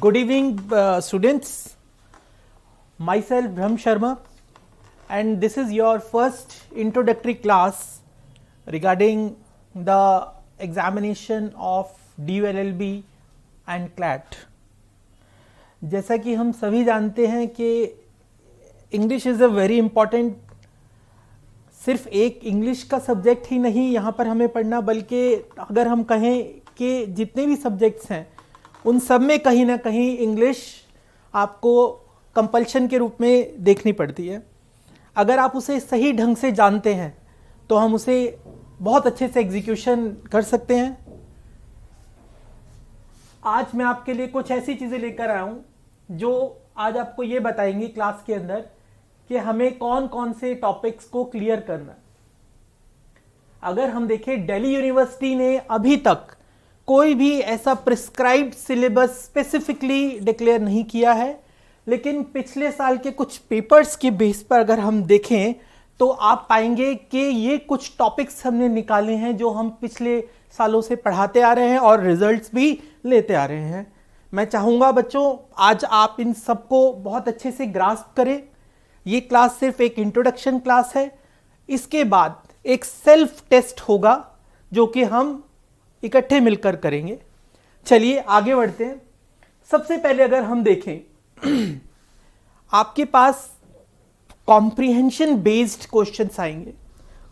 Good evening, students. Myself Brahm Sharma, and this is your first introductory class regarding the examination of DULLB and CLAT. जैसा कि हम सभी जानते हैं कि English is a very important, सिर्फ एक इंग्लिश का सब्जेक्ट ही नहीं यहाँ पर हमें पढ़ना, बल्कि अगर हम कहें कि जितने भी सब्जेक्ट्स हैं उन सब में कहीं ना कहीं इंग्लिश आपको कंपल्शन के रूप में देखनी पड़ती है। अगर आप उसे सही ढंग से जानते हैं तो हम उसे बहुत अच्छे से एग्जीक्यूशन कर सकते हैं। आज मैं आपके लिए कुछ ऐसी चीज़ें लेकर आया हूँ जो आज आपको ये बताएंगी क्लास के अंदर कि हमें कौन कौन से टॉपिक्स को क्लियर करना है। अगर हम देखें, दिल्ली यूनिवर्सिटी ने अभी तक कोई भी ऐसा प्रिस्क्राइब्ड सिलेबस स्पेसिफिकली डिक्लेयर नहीं किया है, लेकिन पिछले साल के कुछ पेपर्स के बेस पर अगर हम देखें तो आप पाएंगे कि ये कुछ टॉपिक्स हमने निकाले हैं जो हम पिछले सालों से पढ़ाते आ रहे हैं और रिजल्ट्स भी लेते आ रहे हैं। मैं चाहूँगा बच्चों आज आप इन सबको बहुत अच्छे से ग्रास्प करें। ये क्लास सिर्फ एक इंट्रोडक्शन क्लास है। इसके बाद एक सेल्फ टेस्ट होगा जो कि हम इकट्ठे मिलकर करेंगे। चलिए आगे बढ़ते हैं। सबसे पहले अगर हम देखें आपके पास कॉम्प्रिहेंशन बेस्ड क्वेश्चंस आएंगे।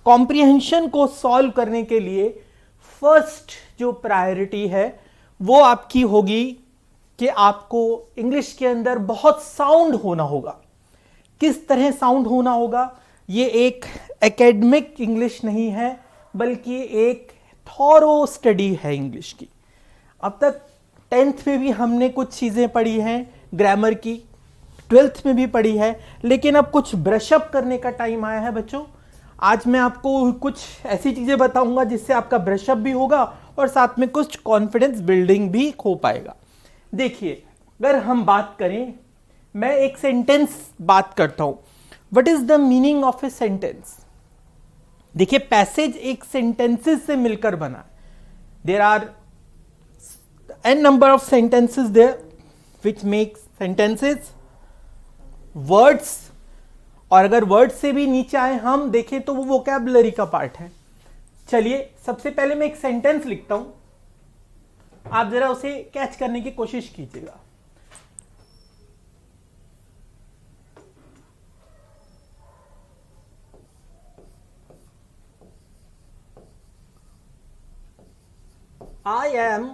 कॉम्प्रिहेंशन को सॉल्व करने के लिए फर्स्ट जो प्रायोरिटी है वो आपकी होगी कि आपको इंग्लिश के अंदर बहुत साउंड होना होगा। किस तरह साउंड होना होगा? ये एक एकेडमिक इंग्लिश नहीं है, बल्कि एक थॉरो स्टडी है इंग्लिश की। अब तक 10th में भी हमने कुछ चीज़ें पढ़ी हैं ग्रामर की, 12th में भी पढ़ी है, लेकिन अब कुछ ब्रशअप करने का टाइम आया है बच्चों। आज मैं आपको कुछ ऐसी चीज़ें बताऊंगा जिससे आपका ब्रशअप भी होगा और साथ में कुछ कॉन्फिडेंस बिल्डिंग भी हो पाएगा। देखिए, अगर हम बात करें, मैं एक सेंटेंस बात करता हूँ। What is the meaning of a sentence? देखिए, पैसेज एक सेंटेंसेस से मिलकर बना है। There are an number of sentences there which make sentences, words, और अगर वर्ड्स से भी नीचे आए हम देखें तो वो वोकैबुलरी का पार्ट है। चलिए सबसे पहले मैं एक सेंटेंस लिखता हूं, आप जरा उसे कैच करने की कोशिश कीजिएगा। I am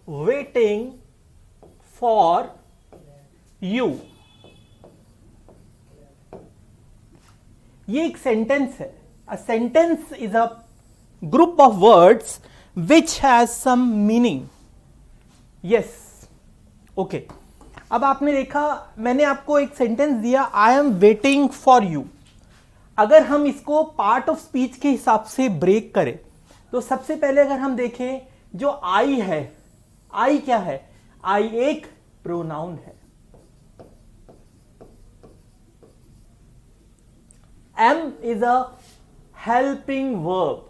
waiting for you। ये एक सेंटेंस है। A sentence is a group of words which has some meaning. Yes, okay. अब आपने देखा, मैंने आपको एक सेंटेंस दिया, I am waiting for you। अगर हम इसको पार्ट ऑफ स्पीच के हिसाब से ब्रेक करें तो सबसे पहले अगर हम देखें, जो आई है, आई क्या है? आई एक प्रोनाउन है। Am is a helping verb.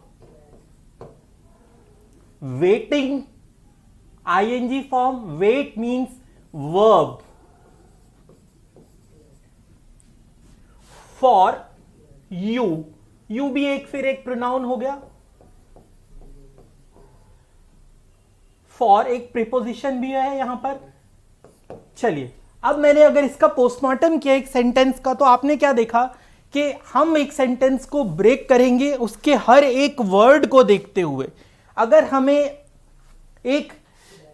Waiting, ING form, wait means verb. For you, you भी एक फिर एक प्रोनाउन हो गया। फॉर एक प्रीपोजिशन भी है यहां पर। चलिए, अब मैंने अगर इसका पोस्टमार्टम किया एक सेंटेंस का, तो आपने क्या देखा कि हम एक सेंटेंस को ब्रेक करेंगे उसके हर एक वर्ड को देखते हुए। अगर हमें एक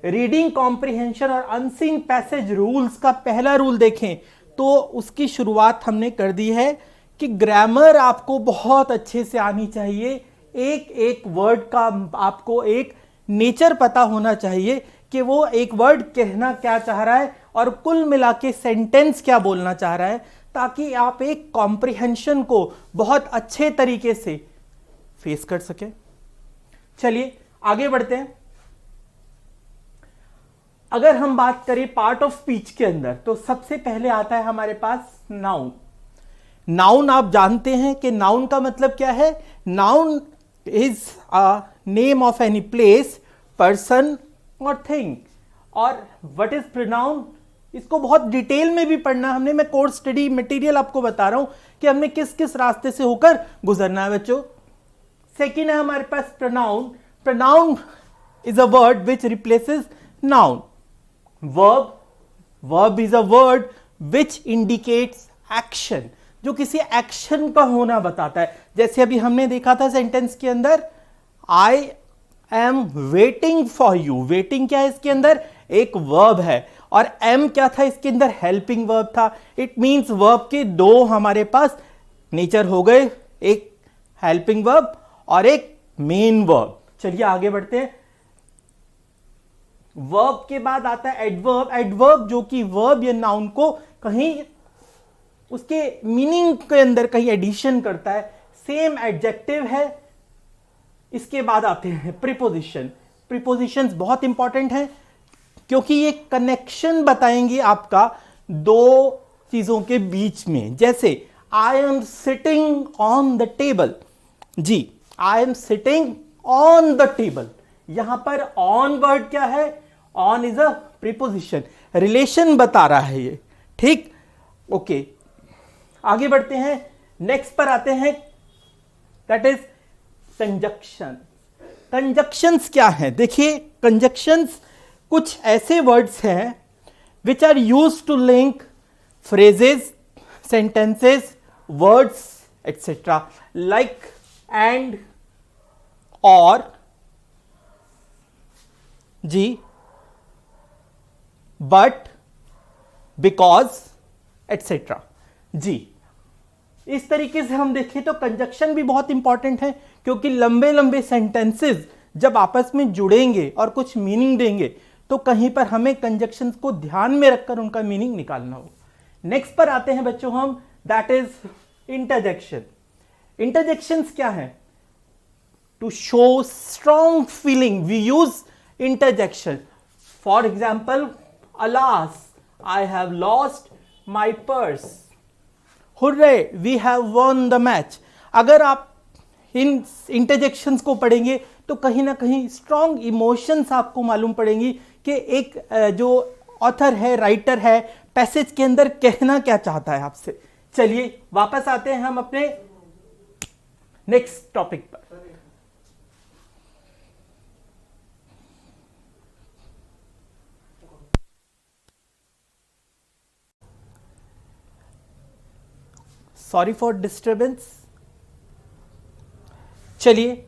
रीडिंग कॉम्प्रिहेंशन और अनसीन पैसेज रूल्स का पहला रूल देखें तो उसकी शुरुआत हमने कर दी है कि ग्रामर आपको बहुत अच्छे से आनी चाहिए। एक एक वर्ड का आपको एक नेचर पता होना चाहिए कि वो एक वर्ड कहना क्या चाह रहा है और कुल मिला के सेंटेंस क्या बोलना चाह रहा है, ताकि आप एक कॉम्प्रिहेंशन को बहुत अच्छे तरीके से फेस कर सके। चलिए आगे बढ़ते हैं। अगर हम बात करें पार्ट ऑफ स्पीच के अंदर, तो सबसे पहले आता है हमारे पास नाउन। नाउन आप जानते हैं कि नाउन का मतलब क्या है? Noun is a name of any place, person और थिंग। और व्हाट इज प्रोनाउन, इसको बहुत डिटेल में भी पढ़ना हमने, मैं कोर्स स्टडी मटेरियल आपको बता रहा हूं कि हमने किस किस रास्ते से होकर गुजरना है बच्चों। सेकेंड है हमारे पास pronoun. Pronoun is a word which replaces noun. Verb, verb is a word which indicates action, जो किसी एक्शन का होना बताता है। जैसे अभी हमने देखा था सेंटेंस के अंदर, I am waiting for you. Waiting क्या है इसके अंदर, एक वर्ब है, और एम क्या था इसके अंदर, हेल्पिंग वर्ब था। इट मींस वर्ब के दो हमारे पास नेचर हो गए, एक हेल्पिंग वर्ब और एक मेन वर्ब। चलिए आगे बढ़ते हैं। वर्ब के बाद आता है एडवर्ब। एडवर्ब जो कि वर्ब या नाउन को कहीं उसके मीनिंग के अंदर कहीं एडिशन करता है, सेम एडजेक्टिव है। इसके बाद आते हैं प्रीपोजिशन। प्रीपोजिशंस बहुत इंपॉर्टेंट हैं क्योंकि ये कनेक्शन बताएंगे आपका दो चीजों के बीच में। जैसे I am sitting on the table, जी I am sitting on the table, यहां पर ऑन वर्ड क्या है, on is a preposition, relation बता रहा है ये, ठीक, ओके। आगे बढ़ते हैं, नेक्स्ट पर आते हैं, दैट इज कंजक्शन। कंजक्शंस क्या है, देखिए कंजक्शंस कुछ ऐसे वर्ड्स हैं which are used to link phrases, sentences, words etcetera, like and, और, जी, बट, बिकॉज एक्सेट्रा। जी, इस तरीके से हम देखें तो कंजक्शन भी बहुत इंपॉर्टेंट है क्योंकि लंबे लंबे सेंटेंसेस जब आपस में जुड़ेंगे और कुछ मीनिंग देंगे तो कहीं पर हमें कंजक्शन को ध्यान में रखकर उनका मीनिंग निकालना हो। नेक्स्ट पर आते हैं बच्चों हम, दैट इज इंटरजेक्शन। इंटरजेक्शंस क्या है, to show strong feeling we use interjection. For example, alas I have lost my purse, hurray we have won the match. अगर आप इन इंटरजेक्शंस को पढ़ेंगे तो कहीं ना कहीं स्ट्रॉन्ग इमोशंस आपको मालूम पड़ेंगी कि एक जो ऑथर है, राइटर है, पैसेज के अंदर कहना क्या चाहता है आपसे। चलिए वापस आते हैं हम अपने नेक्स्ट टॉपिक पर। Sorry for disturbance. चलिए,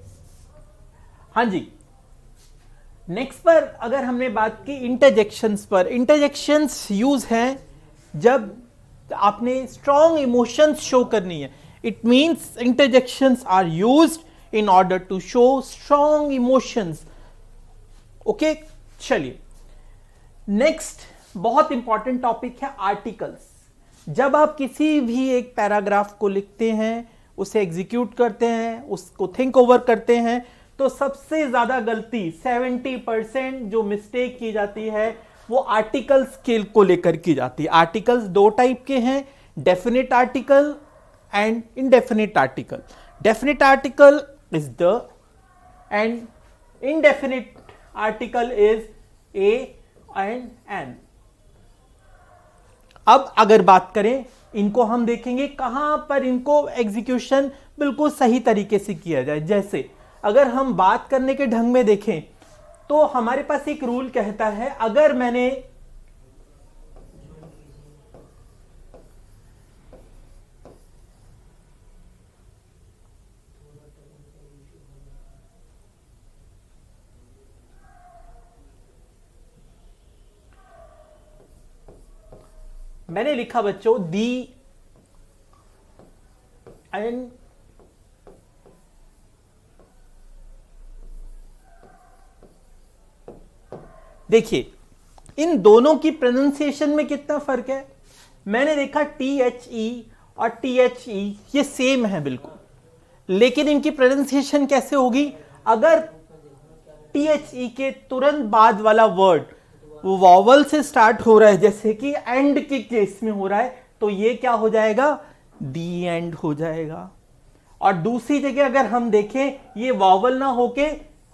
हाँ जी, नेक्स्ट पर अगर हमने बात की इंटरजेक्शंस पर। इंटरजेक्शंस यूज हैं जब आपने स्ट्रॉन्ग इमोशंस शो करनी है। It means interjections are used in order to show strong emotions, okay. चलिए नेक्स्ट बहुत इंपॉर्टेंट टॉपिक है आर्टिकल्स। जब आप किसी भी एक पैराग्राफ को लिखते हैं, उसे एग्जीक्यूट करते हैं, उसको थिंक ओवर करते हैं, तो सबसे ज्यादा गलती 70% जो मिस्टेक की जाती है वो आर्टिकल्स को लेकर की जाती है। आर्टिकल्स दो टाइप के हैं, definite article and indefinite article. Definite article is the and indefinite article is a and an. अब अगर बात करें, इनको हम देखेंगे कहां पर इनको एग्जीक्यूशन बिल्कुल सही तरीके से किया जाए। जैसे अगर हम बात करने के ढंग में देखें तो हमारे पास एक रूल कहता है, अगर मैंने लिखा बच्चों दी एंड देखिए इन दोनों की प्रोनाउंसिएशन में कितना फर्क है। मैंने देखा THE और THE ये सेम है बिल्कुल, लेकिन इनकी प्रोनाउंसिएशन कैसे होगी। अगर THE के तुरंत बाद वाला वर्ड वो वॉवल से स्टार्ट हो रहा है, जैसे कि एंड के केस में हो रहा है, तो ये क्या हो जाएगा, दी एंड हो जाएगा। और दूसरी जगह अगर हम देखें ये वॉवल ना होके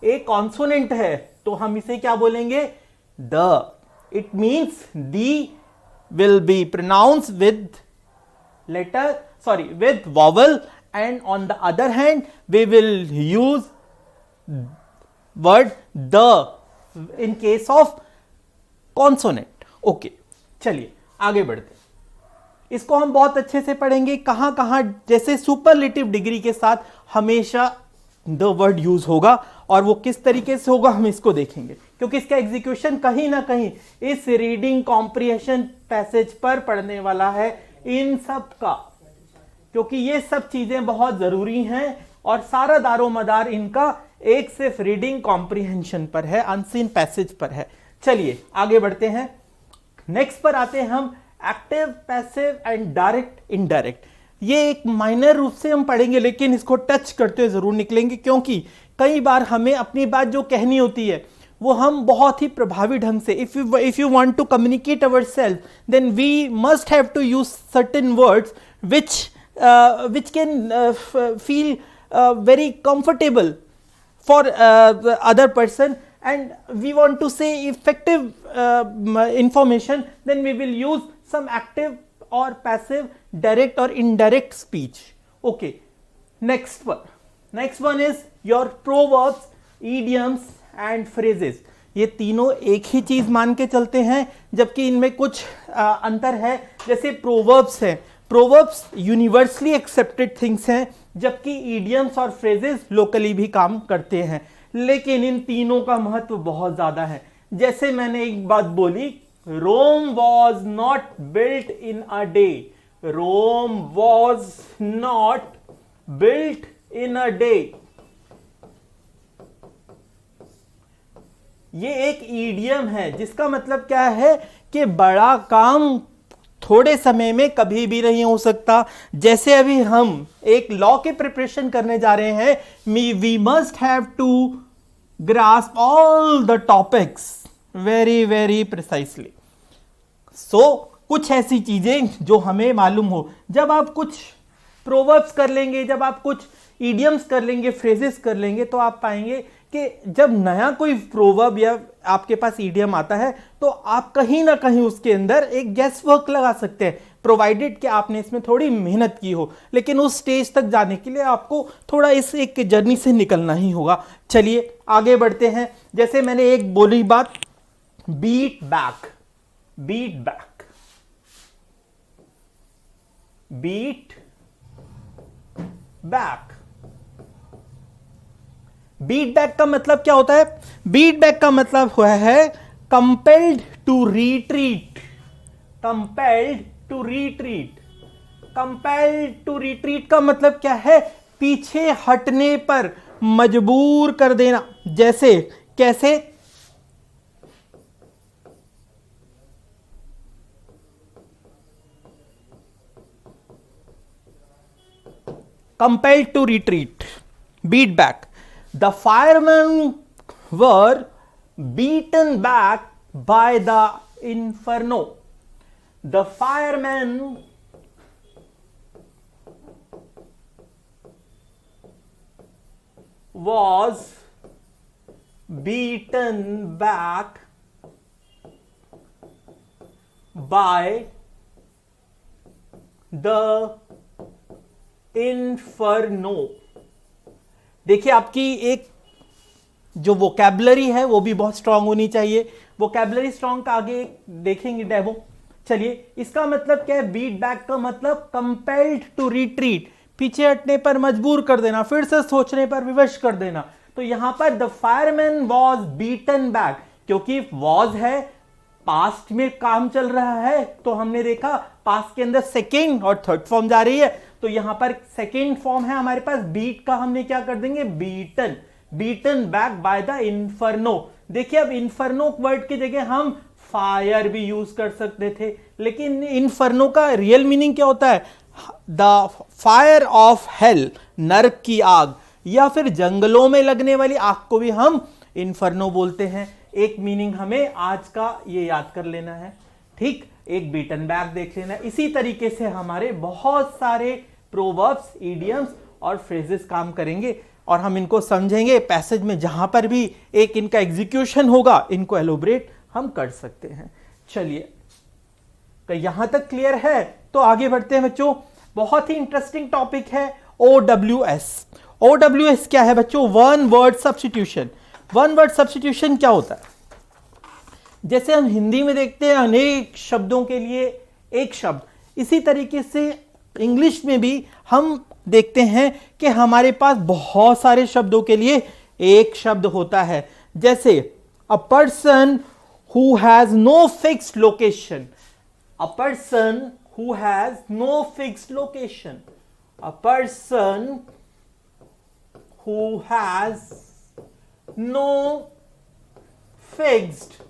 एक कॉन्सोनेंट है, तो हम इसे क्या बोलेंगे, the. It means D will be pronounced with with vowel, and on the other hand we will use word the in case of consonant. Okay, चलिए आगे बढ़ते हैं. इसको हम बहुत अच्छे से पढ़ेंगे. कहां कहां जैसे सुपरलेटिव डिग्री के साथ हमेशा द वर्ड यूज होगा, और वो किस तरीके से होगा हम इसको देखेंगे, क्योंकि इसका एग्जीक्यूशन कहीं ना कहीं इस रीडिंग कॉम्प्रिहेंशन पैसेज पर पढ़ने वाला है, इन सब का, क्योंकि ये सब चीजें बहुत जरूरी हैं और सारा दारोमदार इनका एक सिर्फ रीडिंग कॉम्प्रिहेंशन पर है, अनसीन पैसेज पर है. चलिए आगे बढ़ते हैं. नेक्स्ट पर आते हैं हम, active, passive and direct, indirect. ये एक माइनर रूप से हम पढ़ेंगे, लेकिन इसको टच करते हुए जरूर निकलेंगे, क्योंकि कई बार हमें अपनी बात जो कहनी होती है वो हम बहुत ही प्रभावी ढंग से, if you want to communicate our self, then we must have to use certain words which can feel very comfortable for the other person, and we want to say effective information, then we will use some active or passive, direct or indirect speech. Okay, next one is your proverbs, idioms and phrases. ये तीनों एक ही चीज मान के चलते हैं, जबकि इनमें कुछ अंतर है. जैसे प्रोवर्ब्स है, प्रोवर्ब्स यूनिवर्सली एक्सेप्टेड थिंग्स हैं, जबकि इडियम्स और फ्रेजेस लोकली भी काम करते हैं, लेकिन इन तीनों का महत्व बहुत ज्यादा है. जैसे मैंने एक बात बोली, Rome was not built in a day. Rome was not built in a day. ये एक ईडियम है, जिसका मतलब क्या है कि बड़ा काम थोड़े समय में कभी भी नहीं हो सकता. जैसे अभी हम एक लॉ की प्रिपरेशन करने जा रहे हैं, we must have to grasp all the topics very very precisely. So कुछ ऐसी चीजें जो हमें मालूम हो, जब आप कुछ प्रोवर्ब्स कर लेंगे, जब आप कुछ इडियम्स कर लेंगे, फ्रेजेस कर लेंगे, तो आप पाएंगे कि जब नया कोई प्रोवर्ब या आपके पास इडियम आता है, तो आप कहीं ना कहीं उसके अंदर एक गेस वर्क लगा सकते हैं, प्रोवाइडेड कि आपने इसमें थोड़ी मेहनत की हो. लेकिन उस स्टेज तक जाने के लिए आपको थोड़ा इस एक जर्नी से निकलना ही होगा. चलिए आगे बढ़ते हैं. जैसे मैंने एक बोली बात, beat back, beat back, beat back. Beat back का मतलब क्या होता है? बीट बैक का मतलब हुआ है compelled to retreat. Compelled to retreat. Compelled to retreat का मतलब क्या है? पीछे हटने पर मजबूर कर देना. जैसे कैसे? compelled to retreat, beat back. The firemen were beaten back by the inferno. The firemen was beaten back by the inferno. देखिए, आपकी एक जो वोकैबुलरी है वो भी बहुत स्ट्रांग होनी चाहिए. वोकैबुलरी स्ट्रांग का आगे देखेंगे डेमो. चलिए, इसका मतलब क्या है? बीट बैक का मतलब कंपेल्ड टू रिट्रीट, पीछे हटने पर मजबूर कर देना, फिर से सोचने पर विवश कर देना. तो यहां पर the fireman was beaten back, क्योंकि वॉज है, पास्ट में काम चल रहा है, तो हमने देखा पास्ट के अंदर सेकेंड और थर्ड फॉर्म जा रही है, तो यहां पर सेकेंड फॉर्म है हमारे पास बीट का, हमने क्या कर देंगे? Beaten. Beaten back by the inferno. देखिए, अब इन्फर्नो वर्ड की जगह हम फायर भी यूज कर सकते थे, लेकिन इन्फर्नो का रियल मीनिंग क्या होता है? द फायर ऑफ हेल, नरक की आग, या फिर जंगलों में लगने वाली आग को भी हम इन्फर्नो बोलते हैं. एक मीनिंग हमें आज का ये याद कर लेना है. ठीक, एक बीटन बैक देख लेना. इसी तरीके से हमारे बहुत सारे प्रोवर्ब्स, इडियम्स और फ्रेजेस काम करेंगे और हम इनको समझेंगे. पैसेज में जहां पर भी एक इनका एग्जीक्यूशन होगा, इनको एलोबरेट हम कर सकते हैं. चलिए, तो यहां तक क्लियर है। तो आगे बढ़ते हैं बच्चों। बहुत ही इंटरेस्टिंग टॉपिक है OWS। OWS क्या है बच्चों? One word substitution. One word substitution क्या होता है? जैसे हम हिंदी में देखते हैं अनेक शब्दों के लिए एक शब्द, इसी तरीके से इंग्लिश में भी हम देखते हैं कि हमारे पास बहुत सारे शब्दों के लिए एक शब्द होता है। जैसे a person who has no fixed location. A person who has no fixed location. A person who has no fixed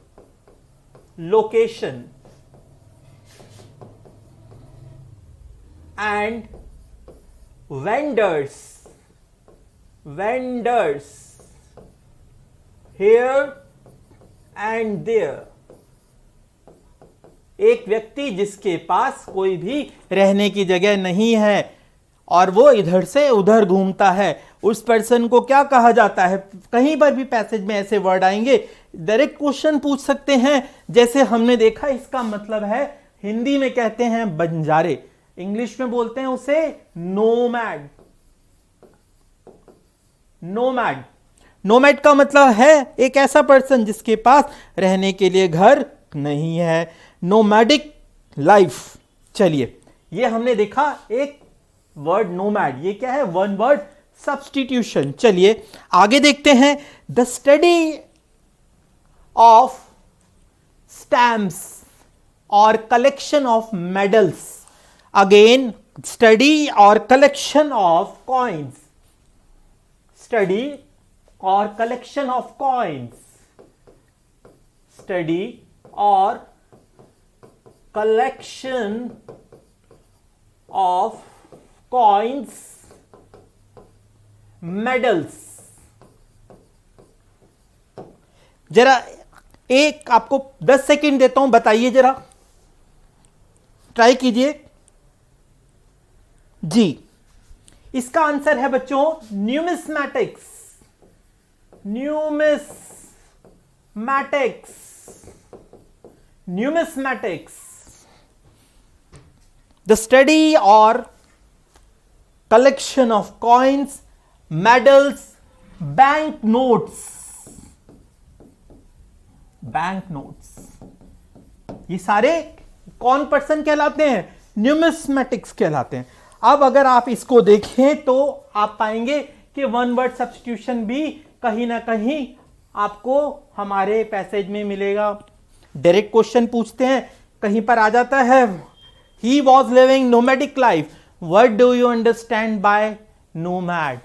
location and vendors here and there। एक व्यक्ति जिसके पास कोई भी रहने की जगह नहीं है और वो इधर से उधर घूमता है, उस पर्सन को क्या कहा जाता है? कहीं पर भी पैसेज में ऐसे वर्ड आएंगे, डायरेक्ट क्वेश्चन पूछ सकते हैं। जैसे हमने देखा, इसका मतलब है, हिंदी में कहते हैं बंजारे, इंग्लिश में बोलते हैं उसे नोमैड। नोमैड, नोमैड का मतलब है एक ऐसा पर्सन जिसके पास रहने के लिए घर नहीं है, नोमैडिक लाइफ। चलिए, ये हमने देखा एक वर्ड नोमैड, ये क्या है? One word substitution. चलिए आगे देखते हैं। द स्टडी ऑफ स्टैम्प्स और collection of medals. Again, study और कलेक्शन ऑफ कॉइन्स। स्टडी और कलेक्शन ऑफ कॉइन्स। स्टडी और कलेक्शन ऑफ कॉइन्स, मेडल्स। जरा एक आपको 10 सेकंड देता हूं, बताइए जरा, ट्राई कीजिए जी। इसका आंसर है बच्चों numismatics. Numismatics, numismatics. The study और collection of coins, medals, bank notes. Bank notes, ये सारे कौन पर्सन कहलाते हैं? न्यूमिस्मैटिक्स कहलाते हैं। अब अगर आप इसको देखें तो आप पाएंगे कि वन वर्ड सब्स्टिट्यूशन भी कहीं ना कहीं आपको हमारे पैसेज में मिलेगा। डायरेक्ट क्वेश्चन पूछते हैं, कहीं पर आ जाता है he was living nomadic life, what do you understand by nomad?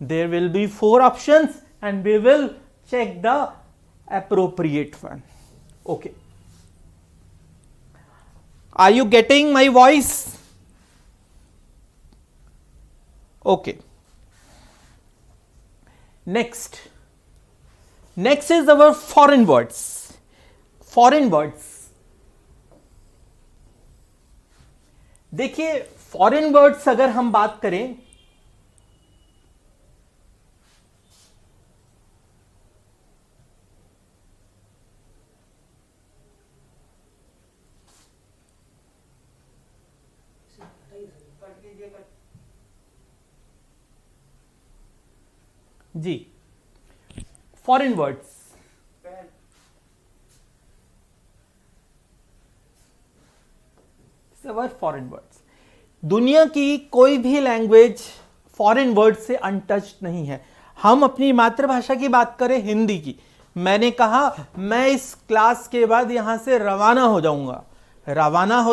There will be 4 options and we will check the appropriate one. Okay. Are you getting my voice? Okay. Next is our foreign words. Foreign words. देखिए, foreign words अगर हम बात करें, जी, foreign words, foreign words. दुनिया की कोई भी language foreign word से अनटच्ड नहीं है। हम अपनी मातृभाषा की बात करें, हिंदी की, मैंने कहा मैं इस क्लास के बाद यहां से रवाना हो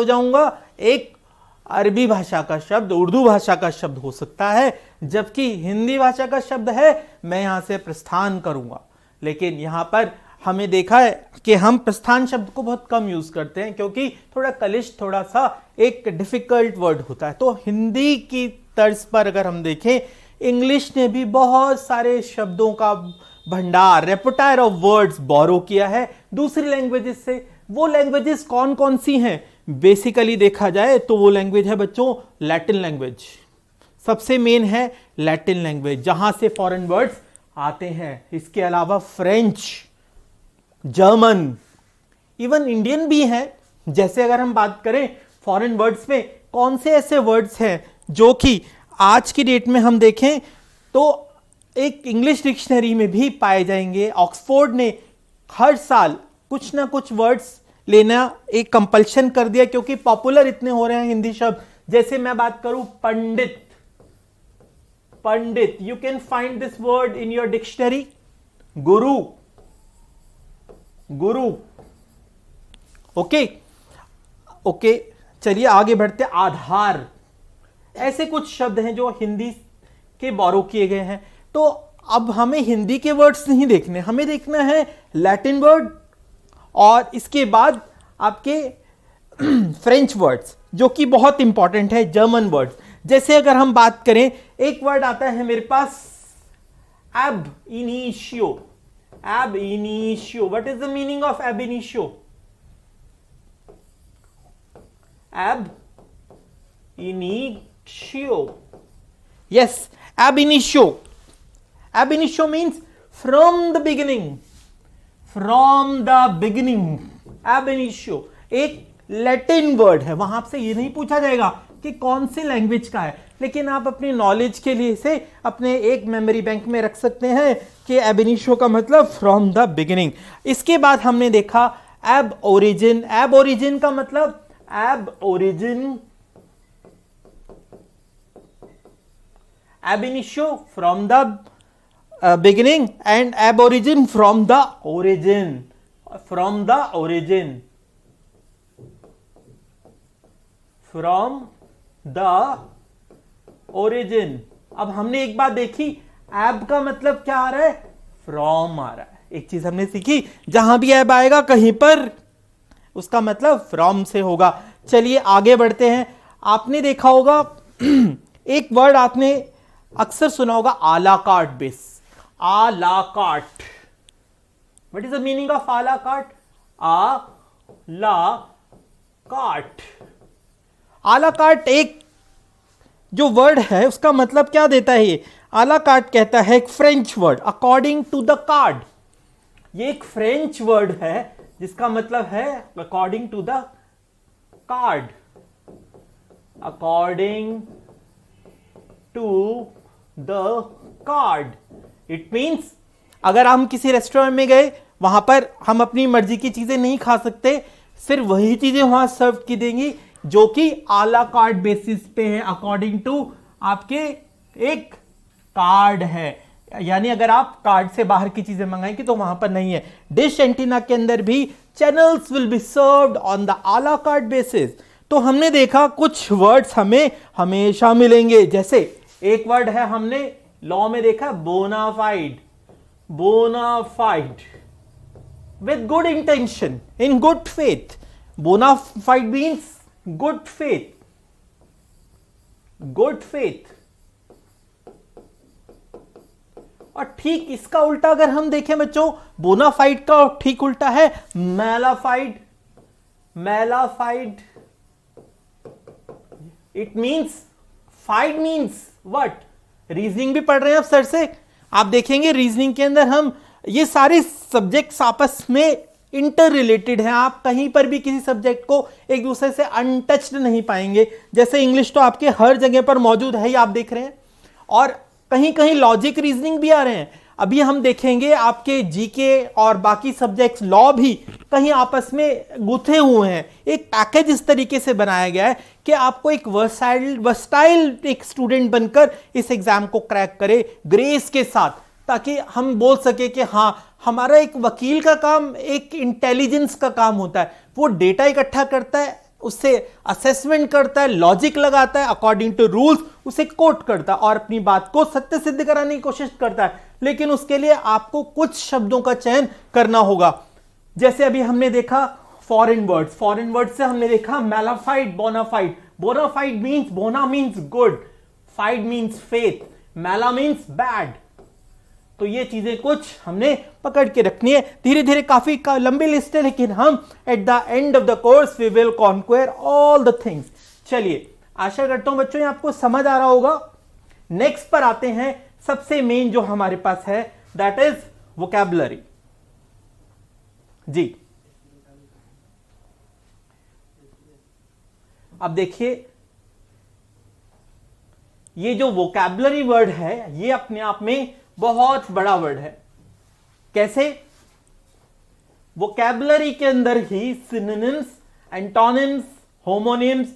जाऊंगा। एक अरबी भाषा का शब्द, उर्दू भाषा का शब्द हो सकता है, जबकि हिंदी भाषा का शब्द है मैं यहां से प्रस्थान करूंगा। लेकिन यहां पर हमें देखा है कि हम प्रस्थान शब्द को बहुत कम यूज करते हैं, क्योंकि थोड़ा कलिष्ठ, थोड़ा सा एक डिफिकल्ट वर्ड होता है। तो हिंदी की तर्ज पर अगर हम देखें, इंग्लिश ने भी बहुत सारे शब्दों का भंडार, रेपर्टायर ऑफ वर्ड्स बोरो किया है दूसरी लैंग्वेजेस से। वो लैंग्वेजेस कौन कौन सी हैं? बेसिकली देखा जाए तो वो लैंग्वेज है बच्चों लैटिन लैंग्वेज। सबसे मेन है लैटिन लैंग्वेज, जहां से फॉरेन वर्ड्स आते हैं। इसके अलावा फ्रेंच, जर्मन, इवन इंडियन भी हैं। जैसे अगर हम बात करें फॉरेन वर्ड्स में, कौन से ऐसे वर्ड्स हैं जो कि आज की डेट में हम देखें तो एक इंग्लिश डिक्शनरी में भी पाए जाएंगे। ऑक्सफोर्ड ने हर साल कुछ ना कुछ वर्ड्स लेना एक कंपल्शन कर दिया, क्योंकि पॉपुलर इतने हो रहे हैं हिंदी शब्द। जैसे मैं बात करूं pandit, pandit, you can find this word in your dictionary. Guru, guru, okay okay. चलिए आगे बढ़ते। आधार, ऐसे कुछ शब्द हैं जो हिंदी के बोरो किए गए हैं। तो अब हमें हिंदी के वर्ड्स नहीं देखने, हमें देखना है लैटिन वर्ड और इसके बाद आपके फ्रेंच वर्ड्स जो कि बहुत इंपॉर्टेंट है, जर्मन वर्ड्स। जैसे अगर हम बात करें, एक वर्ड आता है मेरे पास ab initio, ab initio। what is the meaning of ab initio? ab initio, yes, ab initio, ab initio means from the beginning, from the beginning, ab initio एक लैटिन वर्ड है। वहां से ये नहीं पूछा जाएगा कि कौन सी लैंग्वेज का है, लेकिन आप अपनी नॉलेज के लिए इसे अपने एक मेमोरी बैंक में रख सकते हैं कि एब इनिशियो का मतलब फ्रॉम द बिगिनिंग। इसके बाद हमने देखा एब ओरिजिन। एब ओरिजिन का मतलब ab origin, ab initio from the beginning and ab origin from the origin, from the origin, from the origin. अब हमने एक बात देखी, एब का मतलब क्या आ रहा है, फ्रॉम आ रहा है। एक चीज हमने सीखी, जहां भी एब आएगा कहीं पर उसका मतलब फ्रॉम से होगा। चलिए आगे बढ़ते हैं। आपने देखा होगा एक वर्ड आपने अक्सर सुना होगा, आला कार्ट बेस। आला cart, what is the meaning of आला कार्ट? आ ला कार्ट, आला कार्ट एक जो वर्ड है उसका मतलब क्या देता है ये? आला कार्ट कहता है एक French word, according to the card. ये एक फ्रेंच वर्ड है जिसका मतलब है according to the card, according to the card. It means अगर हम किसी रेस्टोरेंट में गए, वहां पर हम अपनी मर्जी की चीजें नहीं खा सकते, सिर्फ वही चीजें वहां सर्व की देंगी जो कि आला कार्ट बेसिस पे है, अकॉर्डिंग टू आपके एक कार्ड है। यानी अगर आप कार्ड से बाहर की चीजें मंगाएंगे तो वहां पर नहीं है। डिश एंटीना के अंदर भी channels will be served on the आला कार्ट बेसिस। तो हमने देखा कुछ वर्ड्स हमें हमेशा मिलेंगे। जैसे एक वर्ड है हमने लॉ में देखा, bona fide, bona fide, with good intention, in good faith. Bona fide means good faith, good faith. और ठीक इसका उल्टा अगर हम देखें बच्चों, बोनाफाइड का ठीक उल्टा है mala fide, mala fide. It means, fide means what? Reasoning भी पढ़ रहे हैं आप सर से, आप देखेंगे रीजनिंग के अंदर हम ये सारे सब्जेक्ट्स आपस में इंटर रिलेटेड हैं। आप कहीं पर भी किसी सब्जेक्ट को एक दूसरे से अनटच्ड नहीं पाएंगे। जैसे इंग्लिश तो आपके हर जगह पर मौजूद है ही, आप देख रहे हैं, और कहीं कहीं लॉजिक रीजनिंग भी आ रहे हैं। अभी हम देखेंगे आपके जीके और बाकी सब्जेक्ट्स, लॉ भी कहीं आपस में गुथे हुए हैं। एक पैकेज इस तरीके से बनाया गया है कि आपको एक वर्सटाइल एक स्टूडेंट बनकर इस एग्जाम को क्रैक करे ग्रेस के साथ, ताकि हम बोल सके कि हाँ, हमारा एक वकील का काम एक इंटेलिजेंस का काम होता है। वो डेटा इकट्ठा करता है, उससे असेसमेंट करता है, लॉजिक लगाता है, अकॉर्डिंग टू रूल्स उसे कोट करता है और अपनी बात को सत्य सिद्ध कराने की कोशिश करता है। लेकिन उसके लिए आपको कुछ शब्दों का चयन करना होगा। जैसे अभी हमने देखा फॉरेन वर्ड्स, फॉरेन वर्ड से हमने देखा मैलाफाइड, बोनाफाइड। बोनाफाइड मींस, बोना means good, FIDE means faith, मैला मींस बैड। तो ये चीजें कुछ हमने पकड़ के रखनी है। धीरे धीरे काफी लंबी लिस्ट है, लेकिन हम at the end of the course we will conquer all the things. चलिए, आशा करता हूं बच्चों ये आपको समझ आ रहा होगा। नेक्स्ट पर आते हैं, सबसे मेन जो हमारे पास है दैट इज वोकैबुलरी। जी अब देखिए, ये जो वोकैबुलरी वर्ड है ये अपने आप में बहुत बड़ा वर्ड है। कैसे? वोकैबुलरी के अंदर ही synonyms, antonyms, homonyms,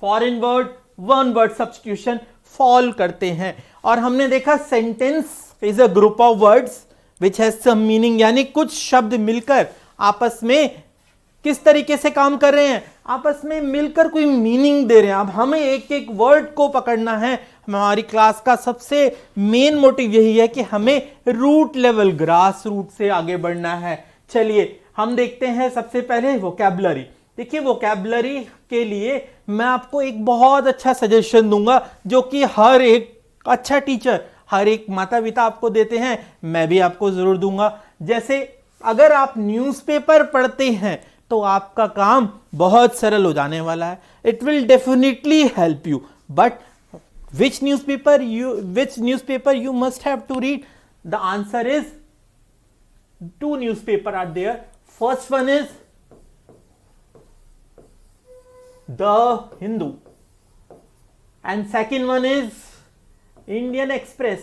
foreign word, one word substitution fall करते हैं। और हमने देखा sentence is a group of words which has some meaning, यानी कुछ शब्द मिलकर आपस में किस तरीके से काम कर रहे हैं, आपस में मिलकर कोई मीनिंग दे रहे हैं। अब हमें एक एक वर्ड को पकड़ना है। हमारी क्लास का सबसे मेन मोटिव यही है कि हमें रूट लेवल, ग्रास रूट से आगे बढ़ना है। चलिए हम देखते हैं सबसे पहले वोकैबुलरी। देखिए, वोकैबुलरी के लिए मैं आपको एक बहुत अच्छा सजेशन दूंगा जो कि हर एक अच्छा टीचर, हर एक माता पिता आपको देते हैं, मैं भी आपको जरूर दूंगा। जैसे अगर आप न्यूज़पेपर पढ़ते हैं तो आपका काम बहुत सरल हो जाने वाला है। It will definitely help you, but which newspaper you must have to read? The answer is two newspaper are there. First one is The Hindu and second one is Indian Express.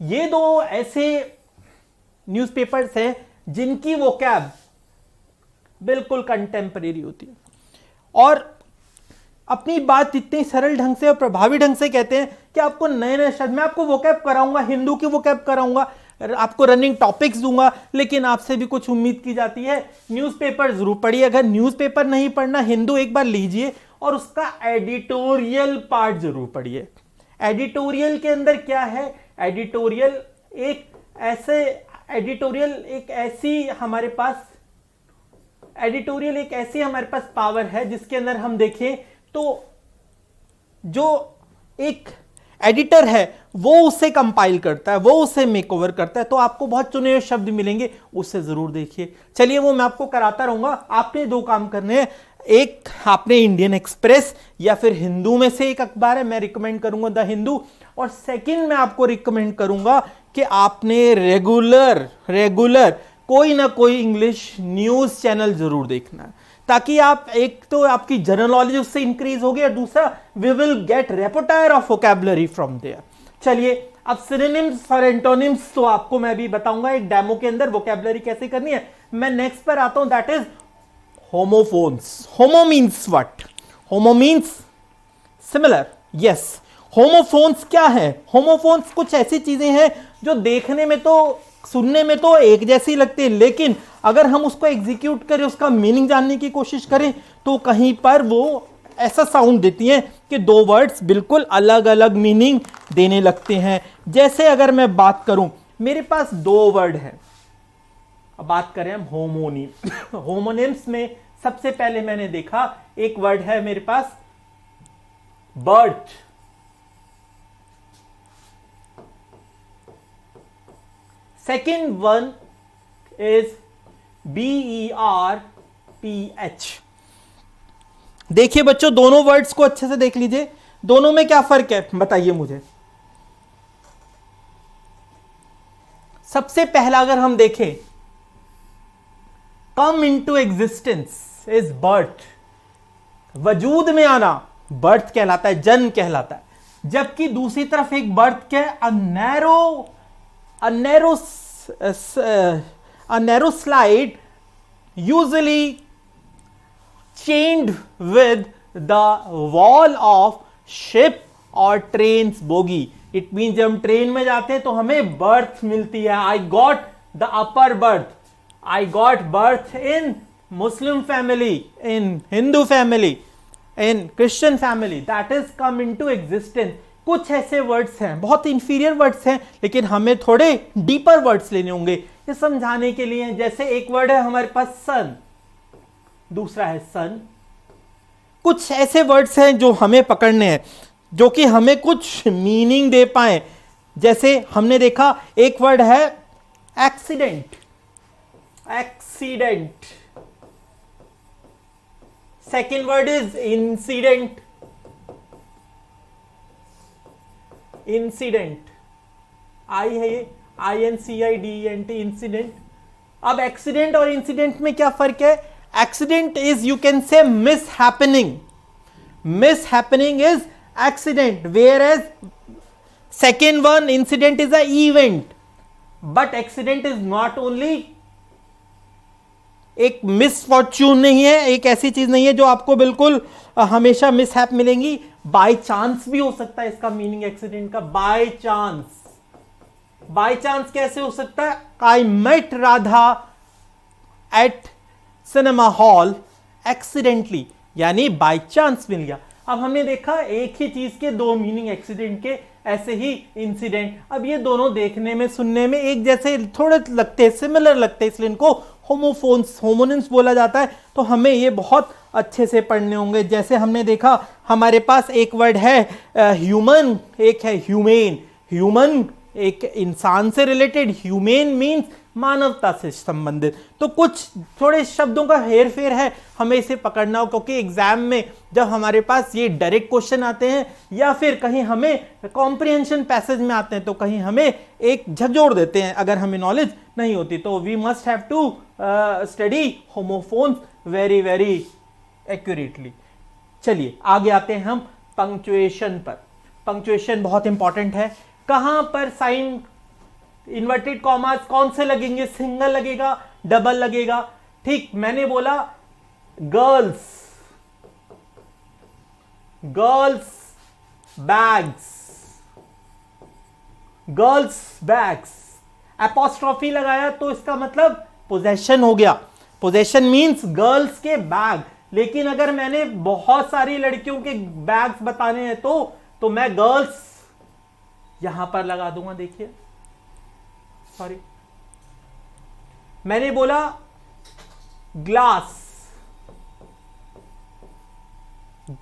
ये दो ऐसे newspapers हैं जिनकी vocab बिल्कुल contemporary होती है और अपनी बात इतनी सरल ढंग से और प्रभावी ढंग से कहते हैं कि आपको नए नए शब्द, मैं आपको वोकैब कराऊंगा, हिंदू की वोकैब कराऊंगा, आपको रनिंग टॉपिक्स दूंगा, लेकिन आपसे भी कुछ उम्मीद की जाती है न्यूज़पेपर जरूर पढ़िए। अगर न्यूज़पेपर नहीं पढ़ना, हिंदू एक बार लीजिए और उसका एडिटोरियल पार्ट जरूर पढ़िए। एडिटोरियल के अंदर क्या है? एडिटोरियल एक ऐसी हमारे पास पावर है जिसके अंदर हम देखें तो जो एक एडिटर है वो उसे कंपाइल करता है, वो उसे मेकओवर करता है, तो आपको बहुत चुने हुए शब्द मिलेंगे, उससे जरूर देखिए। चलिए वो मैं आपको कराता रहूंगा। आपने दो काम करने हैं, एक आपने इंडियन एक्सप्रेस या फिर हिंदू में से एक अखबार है, मैं रिकमेंड करूंगा द हिंदू, और सेकंड मैं आपको रिकमेंड करूंगा कि आपने रेगुलर कोई ना कोई इंग्लिश न्यूज चैनल जरूर देखना है, ताकि आप, एक तो आपकी जनरल नॉलेज उससे इंक्रीज होगी और दूसरा we will get repertoire of vocabulary from there. चलिए अब सिनोनिम्स और एंटोनिम्स तो आपको मैं भी बताऊंगा एक डेमो के अंदर वोकैबुलरी कैसे करनी है। मैं नेक्स्ट पर आता हूं, that is homophones. Homo means what? Homo means similar, yes. Homophones क्या है? होमोफोन्स कुछ ऐसी चीजें हैं जो देखने में तो, सुनने में तो एक जैसी लगती है, लेकिन अगर हम उसको एग्जीक्यूट करें, उसका मीनिंग जानने की कोशिश करें तो कहीं पर वो ऐसा साउंड देती हैं कि दो वर्ड्स बिल्कुल अलग अलग मीनिंग देने लगते हैं। जैसे अगर मैं बात करूं, मेरे पास दो वर्ड हैं, अब बात करें हम होमोनिम। होमोनिम्स में सबसे पहले मैंने देखा एक वर्ड है मेरे पास birth. Second one is BERTH। देखिए बच्चों, दोनों वर्ड्स को अच्छे से देख लीजिए, दोनों में क्या फर्क है बताइए मुझे। सबसे पहला अगर हम देखें, come into existence is birth, वजूद में आना बर्थ कहलाता है, जन्म कहलाता है। जबकि दूसरी तरफ एक बर्थ क्या है? a narrow slide usually chained with the wall of ship or train's bogie। it means जब हम ट्रेन में जाते हैं तो हमें बर्थ मिलती है। I got the upper berth, I got birth in Muslim family, in Hindu family, in Christian family, that is come into existence। कुछ ऐसे वर्ड्स हैं, बहुत इंफीरियर वर्ड्स हैं, लेकिन हमें थोड़े डीपर वर्ड्स लेने होंगे ये समझाने के लिए। जैसे एक वर्ड है हमारे पास सन, दूसरा है सन। कुछ ऐसे वर्ड्स हैं जो हमें पकड़ने हैं, जो कि हमें कुछ मीनिंग दे पाए। जैसे हमने देखा एक वर्ड है accident, second word is incident, आई है ये INCIDENT, इंसिडेंट। अब एक्सीडेंट और इंसिडेंट में क्या फर्क है? Accident is you can say mishappening, mishappening is accident, whereas second one incident is a event. But accident is not only एक मिसफॉर्च्यून नहीं है, एक ऐसी चीज नहीं है जो आपको बिल्कुल हमेशा मिसहैप मिलेंगी. बाय चांस भी हो सकता है इसका मीनिंग एक्सीडेंट का. बाय चांस, बाय चांस कैसे हो सकता है? I met Radha at cinema hall accidentally, यानी बाय चांस मिल गया. अब हमने देखा एक ही चीज के दो मीनिंग एक्सीडेंट के, ऐसे ही इंसिडेंट. अब ये दोनों देखने में सुनने में एक जैसे थोड़े लगते हैं, सिमिलर लगते हैं, इसलिए इनको होमोफोन्स होमोनिम्स बोला जाता है. तो हमें ये बहुत अच्छे से पढ़ने होंगे. जैसे हमने देखा हमारे पास एक वर्ड है ह्यूमन, एक है ह्यूमेन. ह्यूमन एक इंसान से रिलेटेड, ह्यूमेन मीन्स मानवता से संबंधित. तो कुछ थोड़े शब्दों का हेर फेर है, हमें इसे पकड़ना हो, क्योंकि एग्जाम में जब हमारे पास ये डायरेक्ट क्वेश्चन आते हैं या फिर कहीं हमें कॉम्प्रिहेंशन पैसेज में आते हैं तो कहीं हमें एक झकझोर देते हैं अगर हमें नॉलेज नहीं होती. तो we must have to study homophones very very accurately. चलिए आगे आते हैं हम पंक्चुएशन पर. पंक्चुएशन बहुत इंपॉर्टेंट है. कहां पर साइन इन्वर्टेड कॉमास कौन से लगेंगे? सिंगल लगेगा, डबल लगेगा. ठीक, मैंने बोला girls, girls bags, girls bags. Apostrophe लगाया तो इसका मतलब पोजेशन हो गया. पोजेशन मींस गर्ल्स के बैग. लेकिन अगर मैंने बहुत सारी लड़कियों के बैग्स बताने हैं तो मैं गर्ल्स यहां पर लगा दूंगा. देखिए, सॉरी, मैंने बोला ग्लास,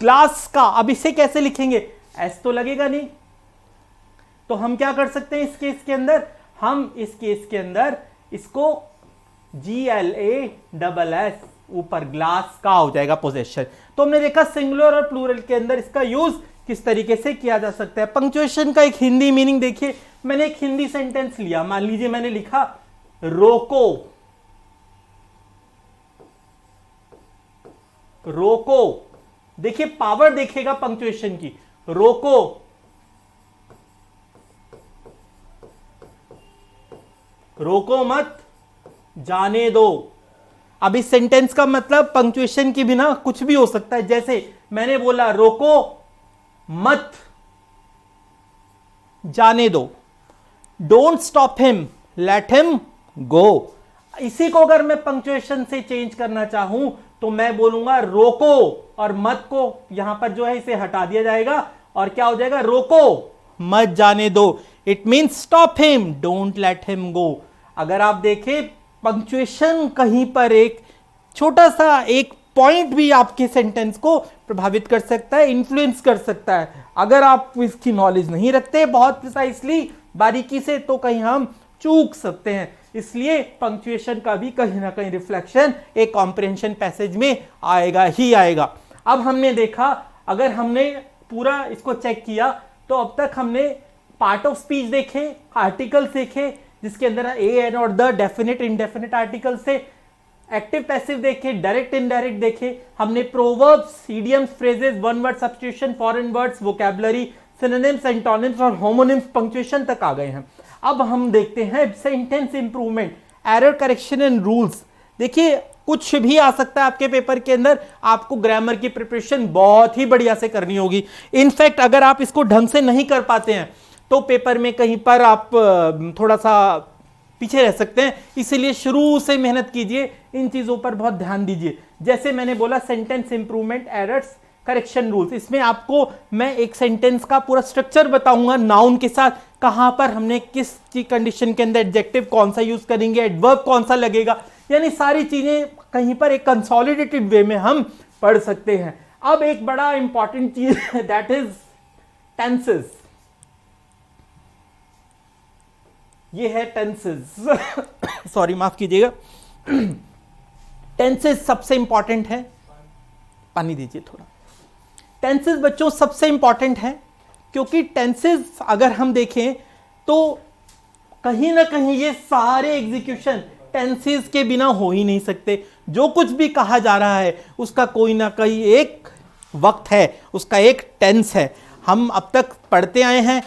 ग्लास का. अब इसे कैसे लिखेंगे? एस तो लगेगा नहीं. तो हम क्या कर सकते हैं इस केस के अंदर? हम इस केस के अंदर इसको GLASS ऊपर ग्लास का हो जाएगा पोजेशन. तो हमने देखा सिंगुलर और प्लूरल के अंदर इसका यूज किस तरीके से किया जा सकता है. पंक्चुएशन का एक हिंदी मीनिंग देखिए. मैंने एक हिंदी सेंटेंस लिया, मान लीजिए मैंने लिखा रोको, रोको. देखिए पावर देखेगा पंक्चुएशन की. रोको, रोको मत, जाने दो. अब इस सेंटेंस का मतलब पंक्चुएशन के बिना कुछ भी हो सकता है. जैसे मैंने बोला रोको मत, जाने दो. Don't stop him, let him go. इसी को अगर मैं पंक्चुएशन से चेंज करना चाहूं तो मैं बोलूंगा रोको, और मत को यहां पर जो है इसे हटा दिया जाएगा और क्या हो जाएगा? रोको मत, जाने दो. It means stop him, don't let him go. अगर आप देखें पंक्चुएशन कहीं पर एक छोटा सा एक पॉइंट भी आपके सेंटेंस को प्रभावित कर सकता है, इन्फ्लुएंस कर सकता है. अगर आप इसकी नॉलेज नहीं रखते बहुत प्रिसाइसली, बारीकी से, तो कहीं हम चूक सकते हैं. इसलिए पंक्चुएशन का भी कहीं ना कहीं रिफ्लेक्शन एक कॉम्प्रिहेंशन पैसेज में आएगा ही आएगा. अब हमने देखा, अगर हमने पूरा इसको चेक किया तो अब तक हमने पार्ट ऑफ स्पीच देखे, आर्टिकल्स देखे जिसके अंदर ए एन और द, डेफिनेट इंडेफिनेट आर्टिकल से, एक्टिव पैसिव देखे, डायरेक्ट इनडायरेक्ट देखे. हमने proverbs, idioms, phrases, one word substitution, foreign words, vocabulary, synonyms, antonyms और होमोनिम्स पंक्चुएशन तक आ गए हैं. अब हम देखते हैं sentence improvement, error correction and rules. देखिए कुछ भी आ सकता है आपके पेपर के अंदर. आपको ग्रामर की प्रिपरेशन बहुत ही बढ़िया से करनी होगी. इनफैक्ट अगर आप इसको ढंग से नहीं कर पाते हैं तो पेपर में कहीं पर आप थोड़ा सा पीछे रह सकते हैं. इसीलिए शुरू से मेहनत कीजिए, इन चीजों पर बहुत ध्यान दीजिए. जैसे मैंने बोला sentence improvement, errors, correction rules. इसमें आपको मैं एक सेंटेंस का पूरा स्ट्रक्चर बताऊंगा नाउन के साथ, कहां पर हमने किस कंडीशन के अंदर एडजेक्टिव कौन सा यूज करेंगे, एडवर्ब कौन सा लगेगा, यानी सारी चीजें कहीं पर एक कंसोलिडेटेड वे में हम पढ़ सकते हैं. अब एक बड़ा इंपॉर्टेंट चीज दैट इज टेंसेस. ये है टेंसेस सॉरी माफ कीजिएगा. टेंसेस सबसे इंपॉर्टेंट है. पानी दीजिए थोड़ा. टेंसेस बच्चों सबसे इंपॉर्टेंट है क्योंकि टेंसेस अगर हम देखें तो कहीं ना कहीं ये सारे एग्जीक्यूशन टेंसेस के बिना हो ही नहीं सकते। जो कुछ भी कहा जा रहा है उसका कोई ना कोई एक वक्त है, उसका एक टेंस है। हम अब तक पढ़ते आए हैं।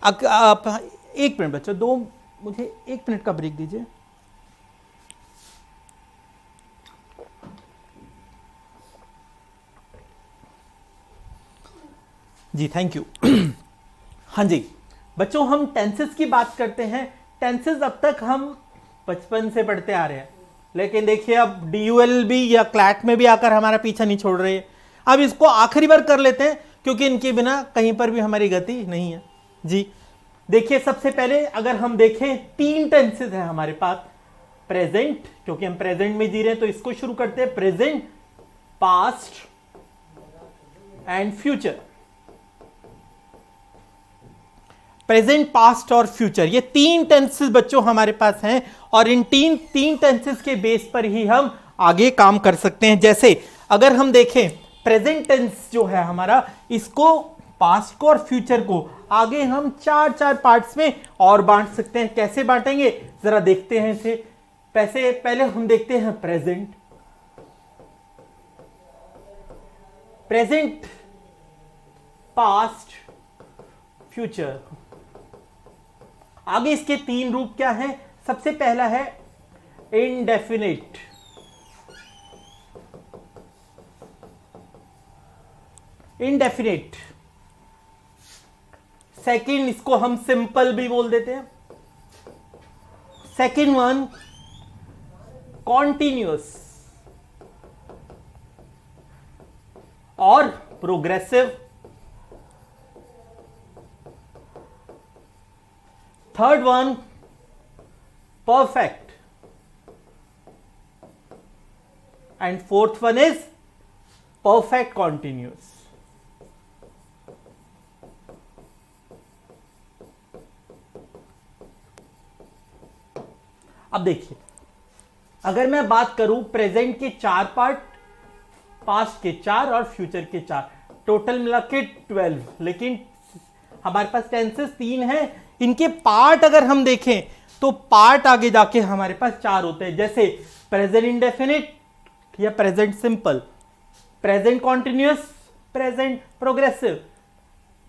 एक मिनट बच्चों, मुझे 1 मिनट का ब्रेक दीजिए। जी थैंक यू। हाँ जी बच्चों, हम टेंसेस की बात करते हैं। टेंसेस अब तक हम बचपन से पढ़ते आ रहे हैं, लेकिन देखिए अब DULB या क्लैट में भी आकर हमारा पीछा नहीं छोड़ रहे हैं। अब इसको आखिरी बार कर लेते हैं, क्योंकि इनके बिना कहीं पर भी हमारी गति नहीं है। जी देखिए, सबसे पहले अगर हम देखें 3 टेंसेस हैं हमारे पास। प्रेजेंट, क्योंकि हम प्रेजेंट में जी रहे हैं तो इसको शुरू करते हैं। Present, past and future. Present, past और फ्यूचर, ये 3 टेंसेस बच्चों हमारे पास हैं, और इन तीन टेंसेस के बेस पर ही हम आगे काम कर सकते हैं। जैसे अगर हम देखें प्रेजेंट टेंस जो है हमारा, इसको, पास्ट को और फ्यूचर को आगे हम 4 पार्ट्स में और बांट सकते हैं। कैसे बांटेंगे जरा देखते हैं इसे। पहले हम देखते हैं प्रेजेंट। Present, past, future. आगे इसके 3 रूप क्या हैं? सबसे पहला है इंडेफिनिट। इंडेफिनिट। सेकंड, इसको हम सिंपल भी बोल देते हैं। सेकंड वन कॉन्टिन्यूअस और progressive. Third one perfect, and fourth one is perfect continuous. अब देखिए, अगर मैं बात करूं प्रेजेंट के 4 पार्ट, पास्ट के 4 और फ्यूचर के 4, टोटल मिला के 12, लेकिन हमारे पास टेंसेस 3 हैं। इनके पार्ट अगर हम देखें तो पार्ट आगे जाके हमारे पास 4 होते हैं। जैसे प्रेजेंट इंडेफिनिट या present simple, present continuous, present progressive,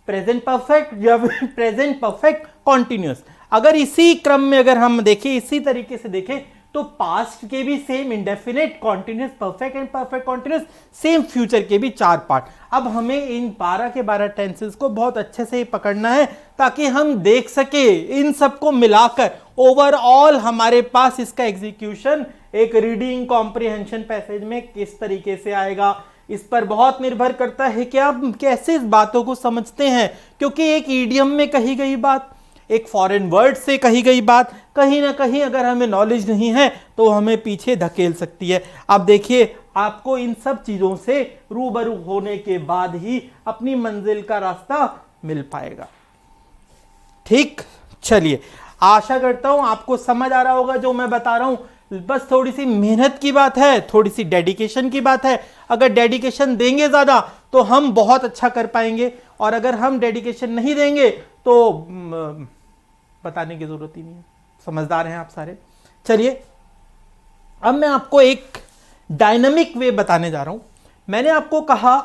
present perfect या प्रेजेंट परफेक्ट कॉन्टिन्यूअस। अगर इसी क्रम में अगर हम देखें, इसी तरीके से देखें, तो पास्ट के भी same indefinite, continuous, perfect and perfect continuous, same future के भी 4 पार्ट। अब हमें इन 12 के 12 टेंसेस को बहुत अच्छे से पकड़ना है, ताकि हम देख सके इन सबको मिलाकर ओवरऑल हमारे पास इसका एग्जीक्यूशन एक रीडिंग कॉम्प्रिहेंशन पैसेज में किस तरीके से आएगा। इस पर बहुत निर्भर करता है कि आप कैसे इस बातों को समझते हैं, क्योंकि एक ईडियम में कही गई बात, एक फॉरेन वर्ड से कही गई बात, कहीं ना कहीं अगर हमें नॉलेज नहीं है तो हमें पीछे धकेल सकती है। अब देखिए, आपको इन सब चीजों से रूबरू होने के बाद ही अपनी मंजिल का रास्ता मिल पाएगा। ठीक, चलिए, आशा करता हूं आपको समझ आ रहा होगा जो मैं बता रहा हूं। बस थोड़ी सी मेहनत की बात है, थोड़ी सी डेडिकेशन की बात है। अगर डेडिकेशन देंगे ज्यादा तो हम बहुत अच्छा कर पाएंगे, और अगर हम डेडिकेशन नहीं देंगे तो बताने की जरूरत ही नहीं है। समझदार हैं आप सारे। चलिए, अब मैं आपको एक डायनामिक वे बताने जा रहा हूं। मैंने आपको कहा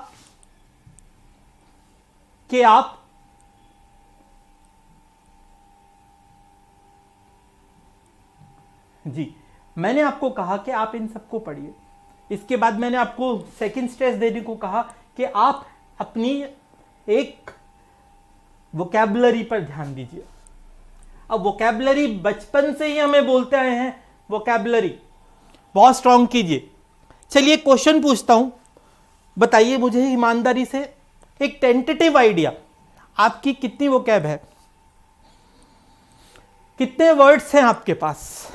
कि आप मैंने आपको कहा कि आप इन सबको पढ़िए। इसके बाद मैंने आपको सेकंड स्टेज देने को कहा कि आप अपनी एक वोकैबुलरी पर ध्यान दीजिए। अब वोकैबुलरी बचपन से ही हमें बोलते आए हैं, वोकैबुलरी बहुत स्ट्रांग कीजिए। चलिए, क्वेश्चन पूछता हूं, बताइए मुझे ईमानदारी से, एक टेंटेटिव आइडिया, आपकी कितनी वोकैब है? कितने वर्ड्स हैं आपके पास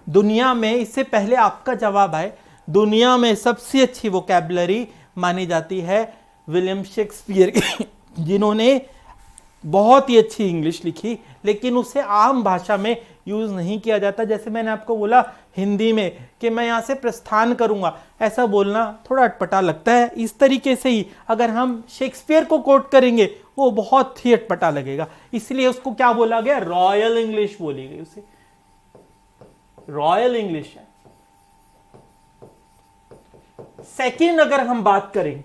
दुनिया में? इससे पहले आपका जवाब आए, दुनिया में सबसे अच्छी वोकैबुलरी मानी जाती है विलियम शेक्सपियर की, जिन्होंने बहुत ही अच्छी इंग्लिश लिखी, लेकिन उसे आम भाषा में यूज नहीं किया जाता। जैसे मैंने आपको बोला हिंदी में कि मैं यहां से प्रस्थान करूंगा, ऐसा बोलना थोड़ा अटपटा लगता है। इस तरीके से ही अगर हम शेक्सपियर को कोट करेंगे वो बहुत ही अटपटा लगेगा, इसलिए उसको क्या बोला गया? रॉयल इंग्लिश बोली गई उसे। रॉयल इंग्लिश है। सेकंड अगर हम बात करें,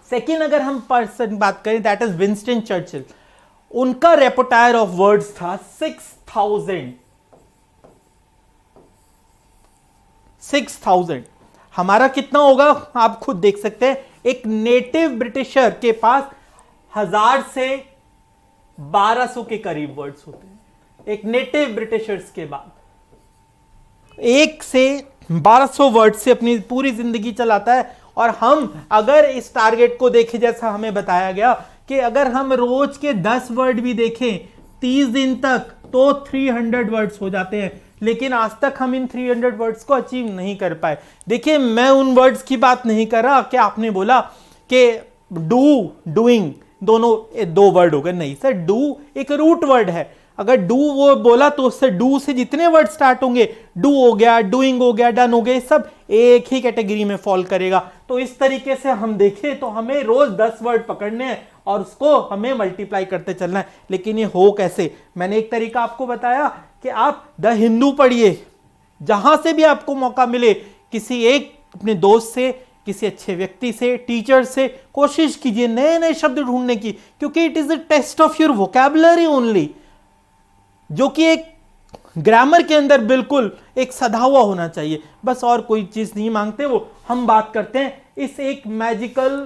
सेकंड अगर हम पर्सन बात करें, दैट इज विंस्टन चर्चिल। उनका रेपोटायर ऑफ वर्ड्स था 6,000। हमारा कितना होगा आप खुद देख सकते हैं। एक नेटिव ब्रिटिशर के पास 1000 से 1200 के करीब वर्ड्स होते हैं, एक नेटिव ब्रिटिशर्स के बाद 1 से 1200 वर्ड से अपनी पूरी जिंदगी चलाता है। और हम अगर इस टारगेट को देखें, जैसा हमें बताया गया कि अगर हम रोज के 10 वर्ड भी देखें 30 दिन तक, तो 300 वर्ड्स हो जाते हैं। लेकिन आज तक हम इन 300 वर्ड्स को अचीव नहीं कर पाए। देखिए, मैं उन वर्ड्स की बात नहीं कर रहा कि आपने बोला कि डू, डूइंग दोनों दो वर्ड हो गए, नहीं सर, डू एक रूट वर्ड है। अगर डू वो बोला तो उससे डू से जितने वर्ड स्टार्ट होंगे, डू हो गया, डूइंग हो गया, डन हो गया, सब एक ही कैटेगरी में फॉल करेगा। तो इस तरीके से हम देखें तो हमें रोज 10 वर्ड पकड़ने हैं और उसको हमें मल्टीप्लाई करते चलना है। लेकिन ये हो कैसे? मैंने एक तरीका आपको बताया कि आप द हिंदू पढ़िए, जहां से भी आपको मौका मिले, किसी एक अपने दोस्त से, किसी अच्छे व्यक्ति से, टीचर से कोशिश कीजिए नए नए शब्द ढूंढने की, क्योंकि it is the test of your vocabulary only, जो कि एक ग्रामर के अंदर बिल्कुल एक सधा हुआ होना चाहिए। बस और कोई चीज नहीं मांगते वो। हम बात करते हैं इस एक मैजिकल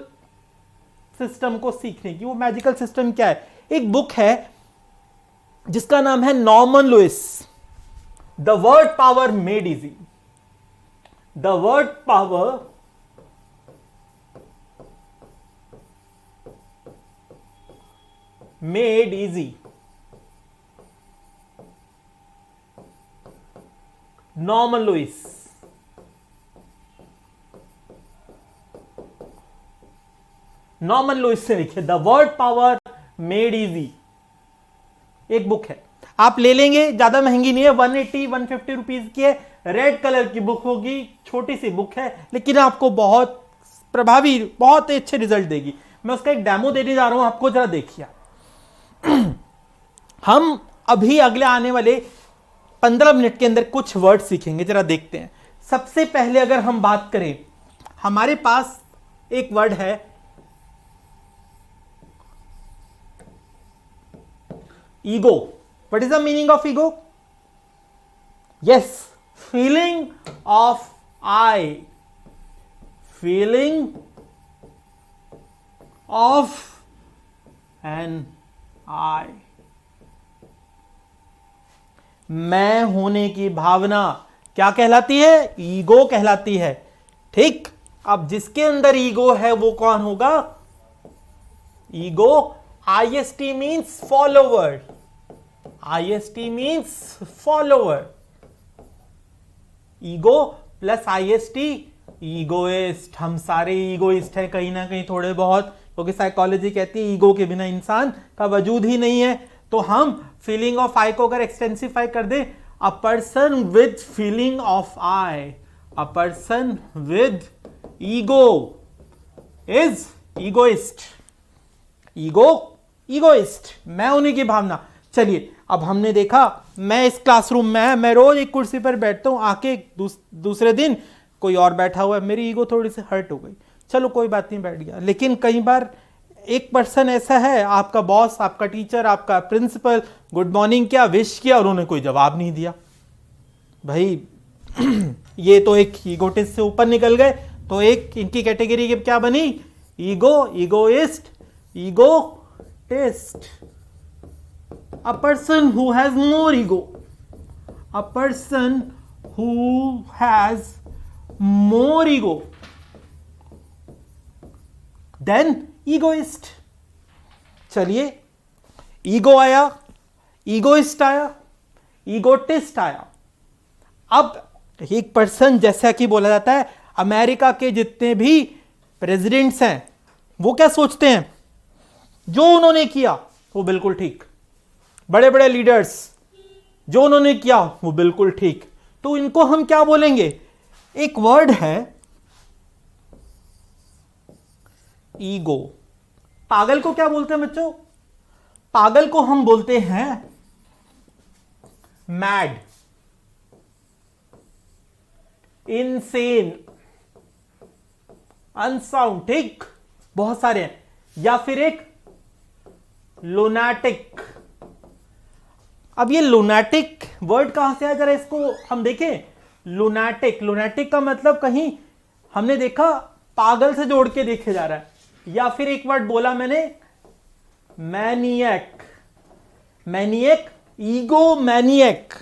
सिस्टम को सीखने की। वो मैजिकल सिस्टम क्या है? एक बुक है जिसका नाम है Norman Lewis, the word power made easy. The word power made easy, Norman Lewis. Norman Lewis से लिखे the word power made easy, एक बुक है, आप ले लेंगे, ज्यादा महंगी नहीं है, 180-150 रुपीज की है, रेड कलर की बुक होगी, छोटी सी बुक है, लेकिन आपको बहुत प्रभावी, बहुत अच्छे रिजल्ट देगी। मैं उसका एक डेमो देने जा रहा हूं आपको, जरा देखिए। हम अभी अगले आने वाले 15 मिनट के अंदर कुछ वर्ड सीखेंगे, जरा देखते हैं। सबसे पहले अगर हम बात करें, हमारे पास एक वर्ड है ego. What is the meaning of ego? Yes, feeling of I, feeling of an I, मैं होने की भावना क्या कहलाती है? ईगो कहलाती है। ठीक, अब जिसके अंदर ईगो है वो कौन होगा? Ego. IST means follower, IST means follower, ego plus IST, egoist. हम सारे ईगोइस्ट हैं कहीं ना कहीं थोड़े बहुत, क्योंकि साइकोलॉजी कहती है ईगो के बिना इंसान का वजूद ही नहीं है। तो हम फीलिंग ऑफ आई को अगर एक्सटेंसिफाई कर दें, a person with feeling of I, a person with ego is egoist. Ego, egoist, मैं होने की भावना। चलिए, अब हमने देखा, मैं इस क्लासरूम में, मैं रोज एक कुर्सी पर बैठता हूं, आके दूसरे दिन कोई और बैठा हुआ है, मेरी ईगो थोड़ी सी हर्ट हो गई, चलो कोई बात नहीं, बैठ गया। लेकिन कई बार एक पर्सन ऐसा है, आपका बॉस, आपका टीचर, आपका प्रिंसिपल, गुड मॉर्निंग किया, विश किया, उन्होंने कोई जवाब नहीं दिया। भाई ये तो एक ईगोटिस्ट से ऊपर निकल गए। तो एक इनकी कैटेगरी की क्या बनी? Ego, egoist, egotist. A person who has more ego, a person who has more ego than egoist। चलिए, ईगो आया, ईगोइस्ट आया, ईगोटिस्ट आया। अब एक पर्सन, जैसा कि बोला जाता है, अमेरिका के जितने भी प्रेसिडेंट्स हैं वो क्या सोचते हैं? जो उन्होंने किया वो बिल्कुल ठीक। बड़े बड़े लीडर्स, जो उन्होंने किया वो बिल्कुल ठीक। तो इनको हम क्या बोलेंगे? एक वर्ड है ईगो। पागल को क्या बोलते हैं बच्चों? पागल को हम बोलते हैं मैड, इनसेन, अनसाउंड, ठीक, बहुत सारे हैं। या फिर एक लुनाटिक। अब ये लुनाटिक वर्ड कहां से आया, जरा इसको हम देखें। लुनाटिक, लुनाटिक का मतलब कहीं हमने देखा पागल से जोड़ के देखे जा रहा है। या फिर एक वर्ड बोला मैंने, मैनियक, मैनियक, ईगो मैनियक।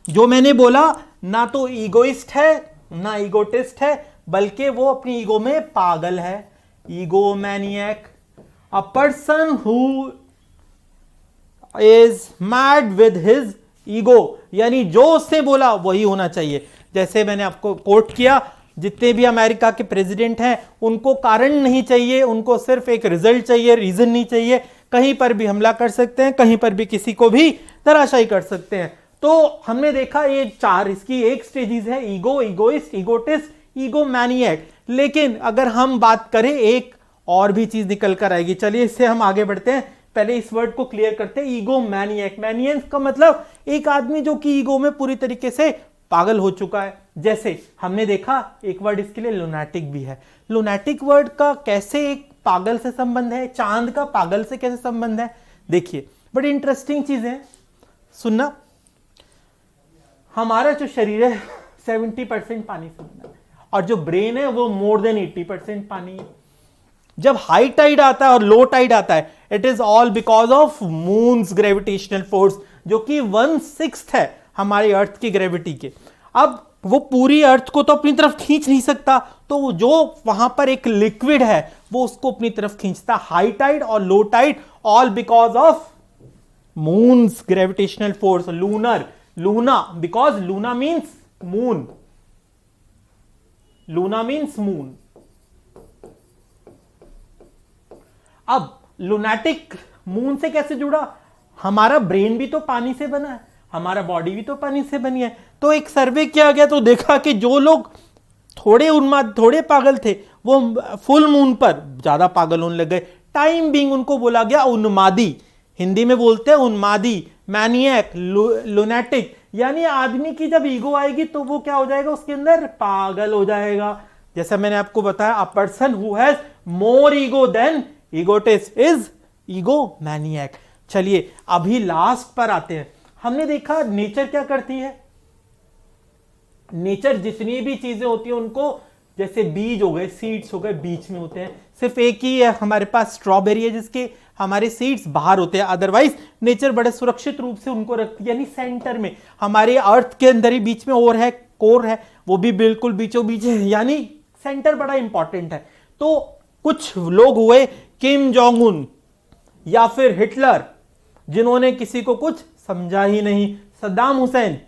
जो मैंने बोला ना तो ईगोइस्ट है ना ईगोटिस्ट है, बल्कि वो अपनी ईगो में पागल है, ego maniac. A person who is mad with his ego, यानी जो उसने बोला वही होना चाहिए। जैसे मैंने आपको कोट किया, जितने भी अमेरिका के प्रेसिडेंट हैं उनको कारण नहीं चाहिए, उनको सिर्फ एक रिजल्ट चाहिए, रीजन नहीं चाहिए। कहीं पर भी हमला कर सकते हैं, कहीं पर भी किसी को भी धराशायी कर सकते हैं। तो हमने देखा ये चार, इसकी एक स्टेजेस है, ego, egoist, egotist, ego maniac. लेकिन अगर हम बात करें, एक और भी चीज निकल कर आएगी। चलिए इससे हम आगे बढ़ते हैं, पहले इस वर्ड को क्लियर करते हैं। ईगो मैनियक, मैनियक का मतलब एक आदमी जो कि ईगो में पूरी तरीके से पागल हो चुका है। जैसे हमने देखा एक वर्ड इसके लिए लुनाटिक भी है। लुनाटिक वर्ड का कैसे एक पागल से संबंध है, चांद का पागल से कैसे संबंध है, देखिए बड़ी इंटरेस्टिंग चीज है, सुनना। हमारा जो शरीर है 70% पानी से बना है, और जो ब्रेन है वो मोर देन 80% पानी है। जब हाई टाइड आता है और लो टाइड आता है, it is all because of moon's gravitational force, जो कि 1/6 है हमारी अर्थ की ग्रेविटी के। अब वो पूरी अर्थ को तो अपनी तरफ खींच नहीं सकता, तो जो वहां पर एक लिक्विड है वो उसको अपनी तरफ खींचता। हाई टाइड और low tide all because of moon's gravitational force. Lunar, luna, because luna means moon, luna means moon. अब लुनाटिक मून से कैसे जुड़ा, हमारा ब्रेन भी तो पानी से बना है, हमारा बॉडी भी तो पानी से बनी है। तो एक सर्वे किया गया तो देखा कि जो लोग थोड़े उन्माद, थोड़े पागल थे, वो फुल मून पर ज्यादा पागल होने लग गए। टाइम बीइंग उनको बोला गया उन्मादी, हिंदी में बोलते हैं उन्मादी, मैनियक, लुनाटिक। यानी आदमी की जब ईगो आएगी तो वो क्या हो जाएगा, उसके अंदर पागल हो जाएगा। जैसा मैंने आपको बताया, a person who has more ego than egotist is egomaniac. चलिए अभी लास्ट पर आते हैं। हमने देखा नेचर क्या करती है, नेचर जितनी भी चीजें होती है उनको, जैसे बीज हो गए, सीड्स हो गए, बीच में होते हैं। सिर्फ एक ही है हमारे पास स्ट्रॉबेरी है जिसके हमारे सीड्स बाहर होते हैं, अदरवाइज नेचर बड़े सुरक्षित रूप से उनको रखती है। यानी सेंटर में, हमारे अर्थ के अंदर ही बीच में और है, कोर है, वो भी बिल्कुल बीचों बीच है, यानी सेंटर बड़ा इंपॉर्टेंट है। तो कुछ लोग हुए किम जोंग उन या फिर हिटलर, जिन्होंने किसी को कुछ समझा ही नहीं, सद्दाम हुसैन,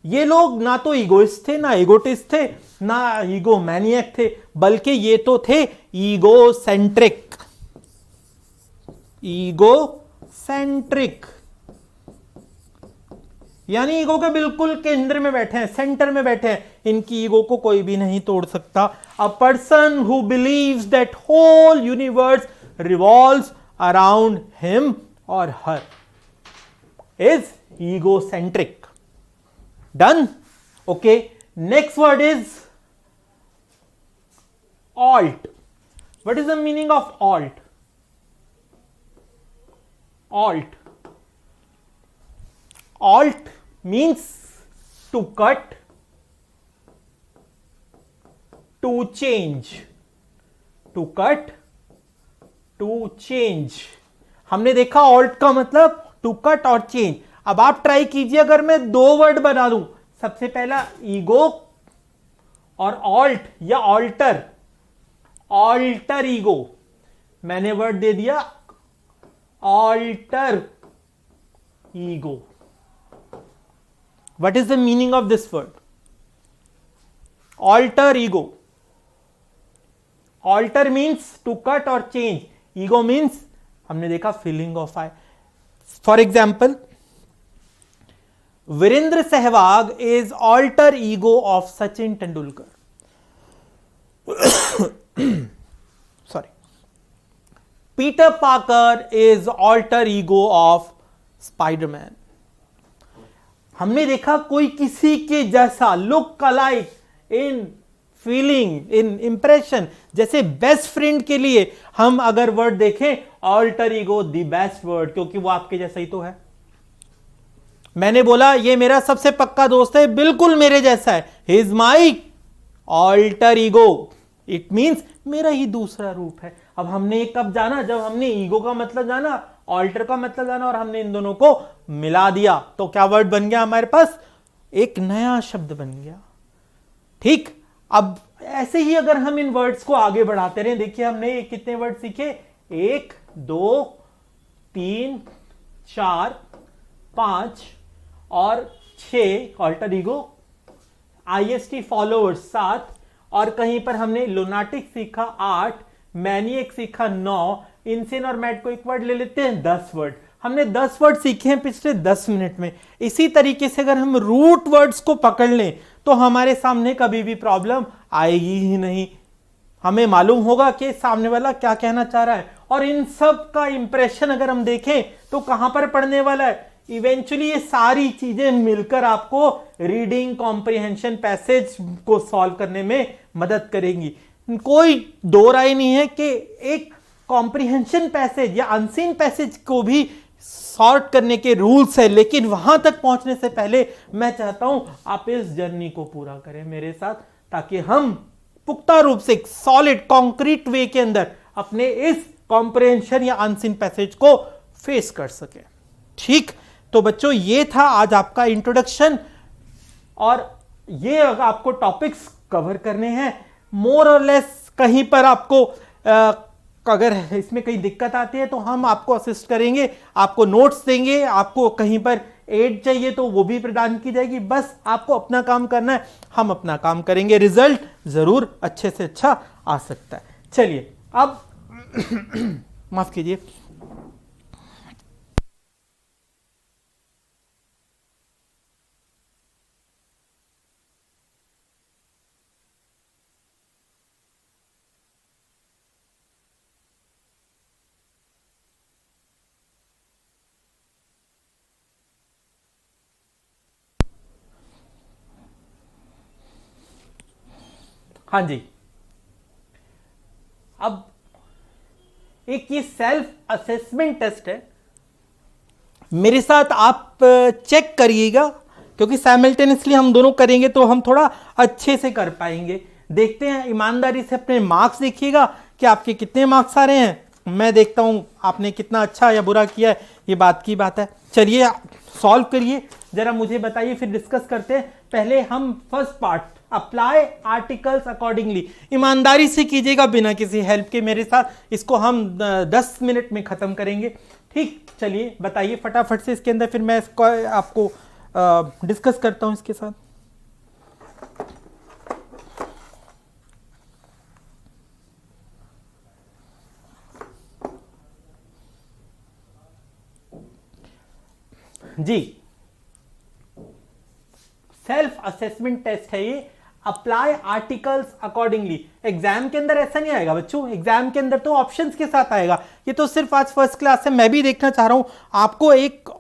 ये लोग ना तो ईगोइस्ट थे, ना ईगोटिस्ट थे, ना ईगो मैनियक थे, बल्कि ये तो थे ईगो सेंट्रिक, ईगो सेंट्रिक, यानी ईगो के बिल्कुल केंद्र में बैठे हैं, सेंटर में बैठे हैं। इनकी ईगो को कोई भी नहीं तोड़ सकता। A person who believes that whole universe revolves around him और हर is egocentric. Done? Okay. Next word is alt. What is the meaning of alt? Alt. Alt means to cut, to change. To cut, to change. हमने देखा alt का मतलब to cut और change. अब आप try कीजिए, अगर मैं दो वर्ड बना दूं, सबसे पहला ईगो और ऑल्ट या ऑल्टर, ऑल्टर ईगो, मैंने वर्ड दे दिया alter ego. What is the meaning of this word? Alter ego. Alter means to cut और चेंज, ईगो मीन्स हमने देखा feeling of I. For example, Virendra Sehwag is alter ego of Sachin Tendulkar. Sorry. Peter Parker is alter ego of Spider-Man. हमने देखा कोई किसी के जैसा, look alike in feeling, in impression. जैसे बेस्ट फ्रेंड के लिए हम अगर वर्ड देखें, alter ego the best word, क्योंकि वो आपके जैसा ही तो है। मैंने बोला ये मेरा सबसे पक्का दोस्त है, बिल्कुल मेरे जैसा है, he is my alter ego, it means मेरा ही दूसरा रूप है। अब हमने कब जाना, जब हमने ईगो का मतलब जाना, ऑल्टर का मतलब जाना, और हमने इन दोनों को मिला दिया, तो क्या वर्ड बन गया हमारे पास, एक नया शब्द बन गया। ठीक, अब ऐसे ही अगर हम इन वर्ड्स को आगे बढ़ाते रहे, देखिए हमने कितने वर्ड सीखे, 1 2 3 4 5 और 6, ऑल्टर ईगो, आईएसटी फॉलोअर्स 7, और कहीं पर हमने लुनाटिक सीखा 8, मैनिएक सीखा 9, इंसेन और मैड को एक वर्ड ले लेते हैं 10 वर्ड। हमने 10 वर्ड सीखे हैं पिछले 10 मिनट में। इसी तरीके से अगर हम रूट वर्ड्स को पकड़ लें तो हमारे सामने कभी भी प्रॉब्लम आएगी ही नहीं। हमें मालूम होगा कि सामने वाला क्या कहना चाह रहा है, और इन सब का इंप्रेशन अगर हम देखें तो कहां पर पड़ने वाला है, इवेंचुअली ये सारी चीजें मिलकर आपको रीडिंग कॉम्प्रिहेंशन पैसेज को सॉल्व करने में मदद करेंगी। कोई दो राय नहीं है कि एक कॉम्प्रिहेंशन पैसेज या अनसीन पैसेज को भी सॉर्ट करने के रूल्स है, लेकिन वहां तक पहुंचने से पहले मैं चाहता हूं आप इस जर्नी को पूरा करें मेरे साथ, ताकि हम पुख्ता रूप से एक सॉलिड कॉन्क्रीट वे के अंदर अपने इस कॉम्प्रिहेंशन या अनसीन पैसेज को फेस कर सके। ठीक, तो बच्चों ये था आज आपका इंट्रोडक्शन, और ये आपको टॉपिक्स कवर करने हैं मोर और लेस। कहीं पर आपको अगर इसमें कहीं दिक्कत आती है तो हम आपको असिस्ट करेंगे, आपको नोट्स देंगे, आपको कहीं पर एड चाहिए तो वो भी प्रदान की जाएगी। बस आपको अपना काम करना है, हम अपना काम करेंगे, रिजल्ट जरूर अच्छे से अच्छा आ सकता है। चलिए अब माफ कीजिए, हाँ जी, अब एक ये सेल्फ असेसमेंट टेस्ट है, मेरे साथ आप चेक करिएगा, क्योंकि साइमल्टेनियसली हम दोनों करेंगे तो हम थोड़ा अच्छे से कर पाएंगे। देखते हैं, ईमानदारी से अपने मार्क्स देखिएगा कि आपके कितने मार्क्स आ रहे हैं। मैं देखता हूं आपने कितना अच्छा या बुरा किया है, ये बात की बात है। चलिए सॉल्व करिए, जरा मुझे बताइए, फिर डिस्कस करते हैं। पहले हम first part, apply articles accordingly, ईमानदारी से कीजिएगा बिना किसी हेल्प के मेरे साथ, इसको हम 10 मिनट में खत्म करेंगे। ठीक, चलिए बताइए फटाफट से इसके अंदर, फिर मैं इसको आपको डिस्कस करता हूं इसके साथ। जी, सेल्फ असेसमेंट टेस्ट है ये, अप्लाई आर्टिकल्स अकॉर्डिंगली। एग्जाम के अंदर ऐसा नहीं आएगा बच्चों, एग्जाम के अंदर तो ऑप्शंस के साथ आएगा। ये तो सिर्फ आज फर्स्ट क्लास है, मैं भी देखना चाह रहा हूं आपको एक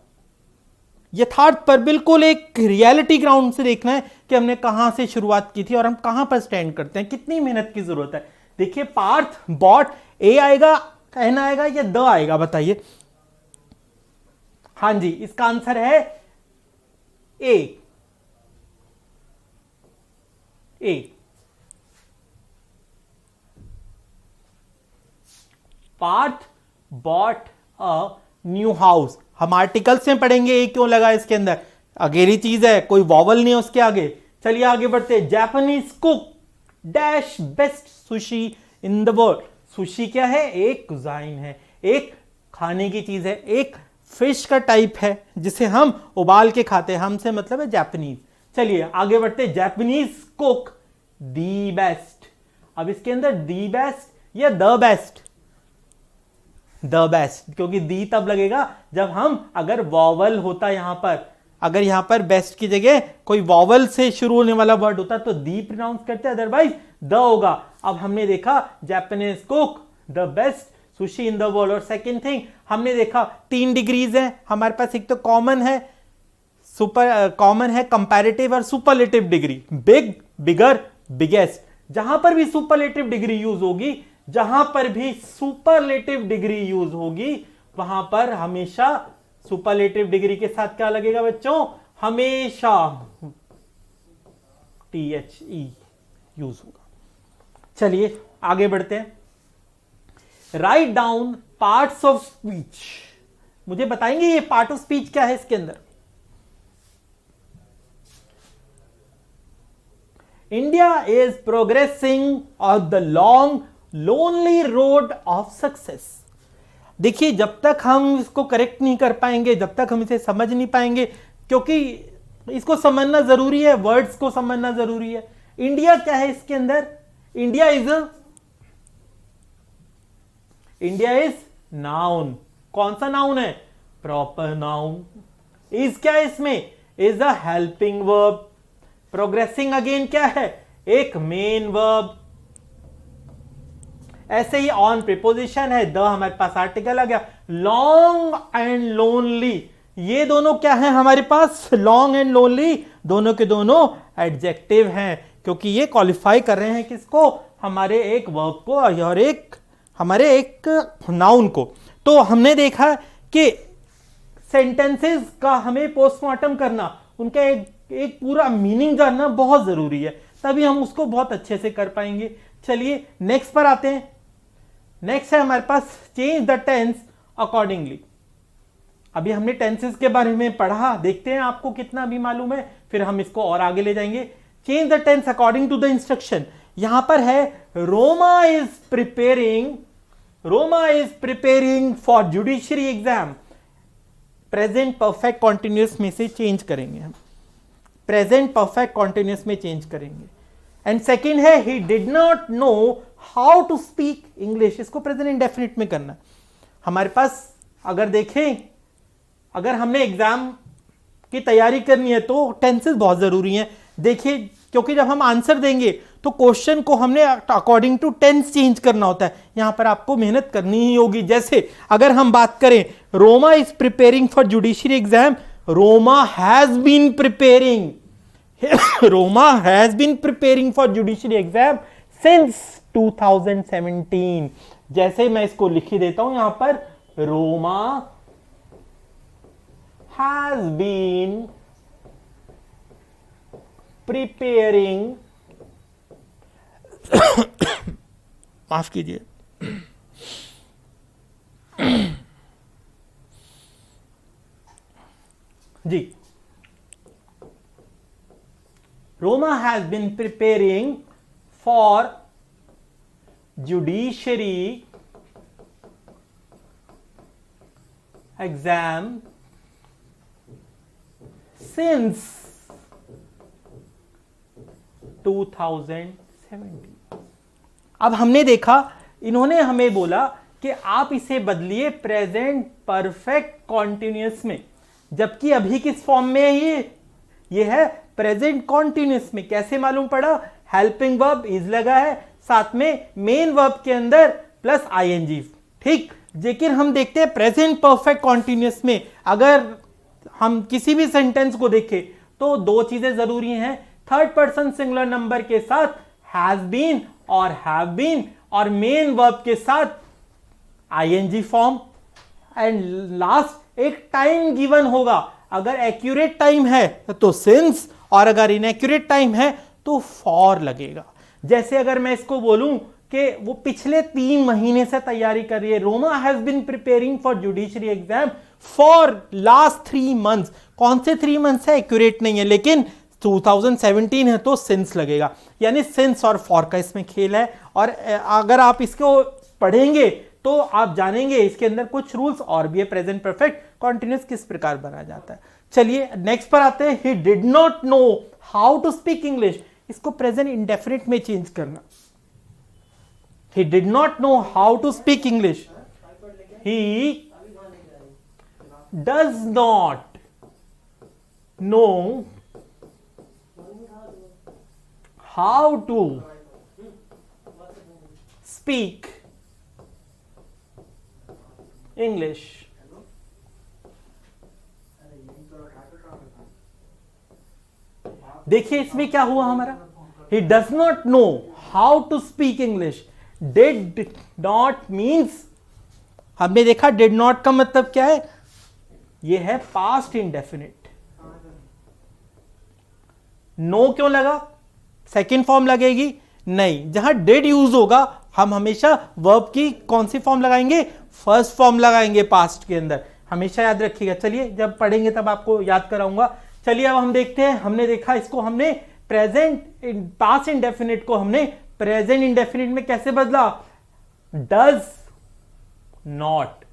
यथार्थ पर, बिल्कुल एक रियलिटी ग्राउंड से देखना है कि हमने कहां से शुरुआत की थी और हम कहां पर स्टैंड करते हैं, कितनी मेहनत की जरूरत है। देखिए पार्थ, बॉट, ए आएगा, एन आएगा या द आएगा, बताइए। हां जी, इसका आंसर है A. A, Parth bought a new house. हम आर्टिकल्स में पढ़ेंगे ए क्यों लगा इसके अंदर, अकेली चीज है, कोई वॉवल नहीं है उसके आगे। चलिए आगे बढ़ते हैं। Japanese cook dash best sushi in the world. Sushi क्या है, एक कुजाइन है, एक खाने की चीज है, एक फिश का टाइप है जिसे हम उबाल के खाते हैं, हमसे मतलब है जापानीज। चलिए आगे बढ़ते, जापानीज कुक दी बेस्ट। अब इसके अंदर दी बेस्ट या द बेस्ट, द बेस्ट, क्योंकि दी तब लगेगा जब हम, अगर वॉवल होता यहां पर, अगर यहां पर बेस्ट की जगह कोई वॉवल से शुरू होने वाला वर्ड होता तो दी प्रोनाउंस करते, अदरवाइज द होगा। अब हमने देखा Japanese cook the best sushi in the world. और सेकेंड थिंग हमने देखा 3 डिग्रीज है हमारे पास, एक तो कॉमन है सुपर कॉमन है कंपैरेटिव और सुपरलेटिव डिग्री, बिग, बिगर, बिगेस्ट। जहां पर भी सुपरलेटिव डिग्री यूज होगी, जहां पर भी सुपरलेटिव डिग्री यूज होगी, वहां पर हमेशा सुपरलेटिव डिग्री के साथ क्या लगेगा बच्चों? हमेशा THE यूज होगा। चलिए आगे बढ़ते हैं। Write down parts of speech. मुझे बताएंगे ये पार्ट ऑफ स्पीच क्या है इसके अंदर? India is progressing on the long lonely road of success. देखिए, जब तक हम इसको करेक्ट नहीं कर पाएंगे, जब तक हम इसे समझ नहीं पाएंगे, क्योंकि इसको समझना जरूरी है, वर्ड्स को समझना जरूरी है। इंडिया क्या है इसके अंदर? India is noun. कौन सा नाउन है? Proper noun. इज क्या है इसमें? Is a helping verb. Progressing again क्या है? एक मेन वर्ब। ऐसे ही ऑन प्रीपोजिशन है, द हमारे पास आर्टिकल आ गया। लॉन्ग एंड लोनली, ये दोनों क्या है हमारे पास? लॉन्ग एंड लोनली दोनों के दोनों एडजेक्टिव हैं, क्योंकि ये क्वालिफाई कर रहे हैं किसको? हमारे एक वर्ब को और एक हमारे एक नाउन को। तो हमने देखा कि सेंटेंसेस का हमें पोस्टमार्टम करना, उनका एक पूरा मीनिंग जानना बहुत जरूरी है, तभी हम उसको बहुत अच्छे से कर पाएंगे। चलिए नेक्स्ट पर आते हैं। नेक्स्ट है हमारे पास चेंज द टेंस अकॉर्डिंगली। अभी हमने टेंसेस के बारे में पढ़ा, देखते हैं आपको कितना भी मालूम है, फिर हम इसको और आगे ले जाएंगे। Change the tense according to the instruction. यहां पर है Roma is preparing for judiciary exam. Present perfect continuous में से चेंज करेंगे हम, प्रेजेंट परफेक्ट कॉन्टिन्यूअस में चेंज करेंगे। एंड सेकेंड है he did not know how to speak English. इसको प्रेजेंट इंडेफिनिट में करना। हमारे पास अगर देखें, अगर हमने एग्जाम की तैयारी करनी है तो टेंसेस बहुत जरूरी हैं। देखिए, क्योंकि जब हम आंसर देंगे तो क्वेश्चन को हमने अकॉर्डिंग टू टेंस चेंज करना होता है। यहां पर आपको मेहनत करनी ही होगी। जैसे अगर हम बात करें Roma is preparing for judiciary exam, Roma has been preparing, Roma has been preparing for judiciary exam since 2017। जैसे मैं इसको लिख ही देता हूं यहां पर, रोमा has been preparing माफ कीजिए, जी, Roma has been preparing for judiciary exam since 2017। अब हमने देखा, इन्होंने हमें बोला कि आप इसे बदलिए प्रेजेंट परफेक्ट कॉन्टिन्यूअस में, जबकि अभी किस फॉर्म में है? ये है प्रेजेंट कॉन्टिन्यूअस में। कैसे मालूम पड़ा? हेल्पिंग वर्ब इज लगा है, साथ में मेन वर्ब के अंदर प्लस आईएनजी। ठीक, लेकिन हम देखते हैं प्रेजेंट परफेक्ट कॉन्टिन्यूअस में अगर हम किसी भी सेंटेंस को देखें तो दो चीजें जरूरी हैं। थर्ड पर्सन सिंगुलर नंबर के साथ हैज बीन और हैव बीन, और मेन वर्ब के साथ आईएनजी फॉर्म, एंड लास्ट एक टाइम गिवन होगा। अगर एक्यूरेट टाइम है तो सिंस, और अगर इनएक्यूरेट टाइम है तो फॉर लगेगा। जैसे अगर मैं इसको बोलूं कि वो पिछले 3 महीने से तैयारी कर रही है, Roma has been preparing for judiciary exam for last 3 months. कौन से 3 मंथ्स है? एक्यूरेट नहीं है, लेकिन 2017 है तो सिंस लगेगा। यानी सिंस और फॉर का इसमें खेल है। और अगर आप इसको पढ़ेंगे तो आप जानेंगे इसके अंदर कुछ रूल्स और भी है। प्रेजेंट परफेक्ट कॉन्टिन्यूअस किस प्रकार बना जाता है। चलिए नेक्स्ट पर आते हैं। He did not know how to speak English. इसको प्रेजेंट इंडेफिनिट में चेंज करना। He did not know how to speak English. He does not know how to speak English. देखिए इसमें क्या हुआ हमारा, he does not know how to speak English. Did not means, हमने देखा did not का मतलब क्या है, ये है past indefinite. नो क्यों लगा, सेकेंड फॉर्म लगेगी नहीं, जहां did यूज होगा हम हमेशा वर्ब की कौन सी फॉर्म लगाएंगे, फर्स्ट फॉर्म लगाएंगे पास्ट के अंदर, हमेशा याद रखिएगा। चलिए जब पढ़ेंगे तब आपको याद कराऊंगा। चलिए अब हम देखते हैं, हमने देखा इसको, हमने प्रेजेंट पास्ट इंडेफिनिट को हमने प्रेजेंट इंडेफिनिट में कैसे बदला, डज नॉट,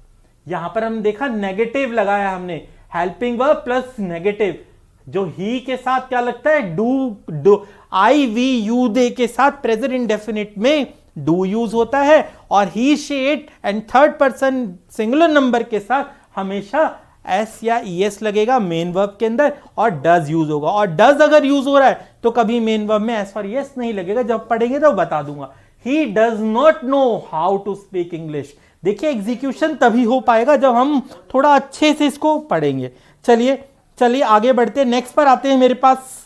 यहां पर हम देखा नेगेटिव लगाया हमने, हेल्पिंग वर्ब प्लस नेगेटिव, जो ही के साथ क्या लगता है, do I we you they के साथ प्रेजेंट इंडेफिनिट में डू यूज होता है, और he she it and third person singular number के साथ हमेशा एस या ईएस लगेगा मेन वर्ब के अंदर, और डज यूज होगा। और डज अगर यूज हो रहा है तो कभी मेन वर्ब में एस और ईएस नहीं लगेगा, जब पढ़ेंगे तो बता दूंगा। He does not know how to speak English. देखिए एग्जीक्यूशन तभी हो पाएगा जब हम थोड़ा अच्छे से इसको पढ़ेंगे। चलिए चलिए आगे बढ़ते हैं, नेक्स्ट पर आते हैं मेरे पास।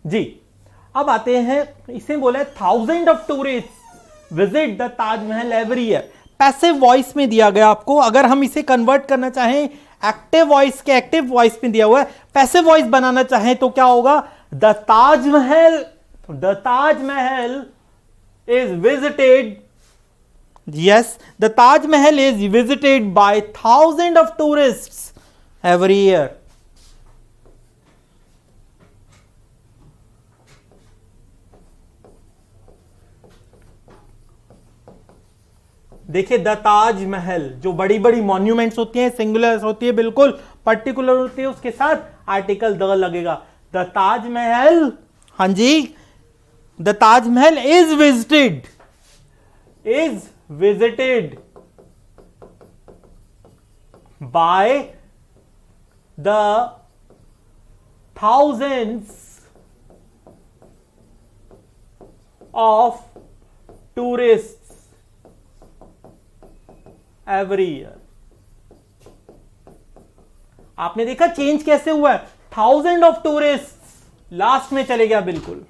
जी अब आते हैं, इसे बोला है 1000 of tourist visit the Taj Mahal every year. Passive voice में दिया गया आपको, अगर हम इसे कन्वर्ट करना चाहें एक्टिव वॉइस के, एक्टिव वॉइस में दिया हुआ है, पैसिव वॉइस बनाना चाहें तो क्या होगा, the Taj Mahal is visited, yes the Taj Mahal is visited bye 1000 of tourist every year. देखिए द ताजमहल, जो बड़ी बड़ी मॉन्यूमेंट्स होती हैं, सिंगुलर होती है, बिल्कुल पर्टिकुलर होती है, उसके साथ आर्टिकल द लगेगा। द ताजमहल, हाँ जी, the Taj Mahal is visited by the thousands of tourists every year। आपने देखा चेंज कैसे हुआ है, 1000 ऑफ टूरिस्ट लास्ट में चले गया बिल्कुल,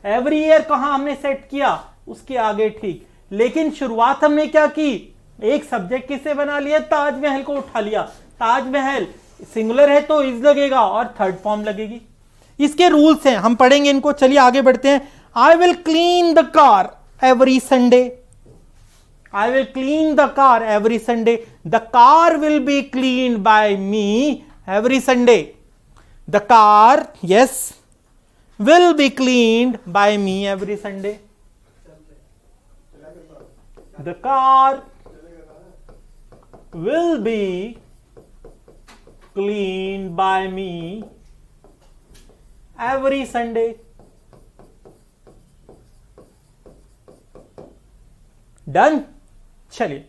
एवरी ईयर कहां हमने सेट किया उसके आगे ठीक, लेकिन शुरुआत हमने क्या की, एक सब्जेक्ट किसे बना लिया, ताजमहल को उठा लिया। ताजमहल सिंगुलर है तो इज लगेगा और थर्ड फॉर्म लगेगी। इसके रूल्स हैं, हम पढ़ेंगे इनको। चलिए आगे बढ़ते हैं। I will clean the car every Sunday, I will clean the car every Sunday. The car will be cleaned by me every Sunday. The car, yes, will be cleaned by me every Sunday. The car will be cleaned by me every Sunday. Done? चलिए,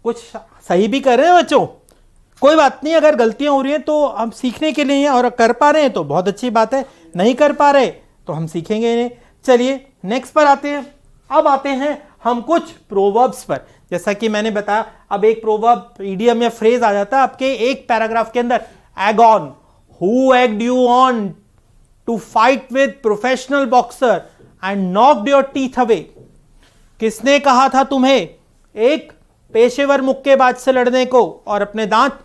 कुछ सही भी कर रहे हैं बच्चों, कोई बात नहीं, अगर गलतियां हो रही हैं तो हम सीखने के लिए हैं, और कर पा रहे हैं तो बहुत अच्छी बात है, नहीं कर पा रहे तो हम सीखेंगे इन्हें। चलिए नेक्स्ट पर आते हैं। अब आते हैं हम कुछ प्रोवर्ब्स पर। जैसा कि मैंने बताया, अब एक प्रोवर्ब ईडियम या फ्रेज आ जाता है आपके एक पैराग्राफ के अंदर। Egg on, who egged you on to fight with professional boxer and knocked your teeth away. किसने कहा था तुम्हें एक पेशेवर मुक्केबाज से लड़ने को और अपने दांत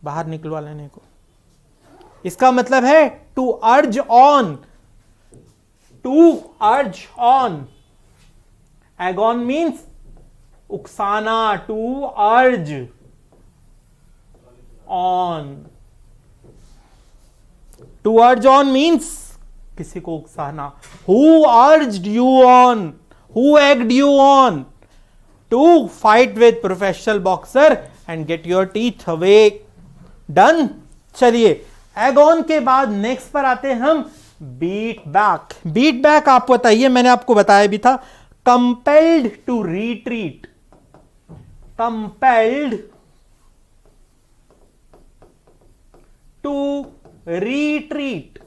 बाहर निकलवा लेने को। इसका मतलब है to urge on, to urge on. Egg on means उकसाना, to urge on. To urge on means किसी को उकसाना। Who urged you on, who egged you on to fight with professional boxer and get your teeth away। Done? चलिए Aegon के बाद next पर आते हैं हम बीट बैक। बीट बैक आप बताइए, मैंने आपको बताया भी था, compelled to retreat, compelled to retreat.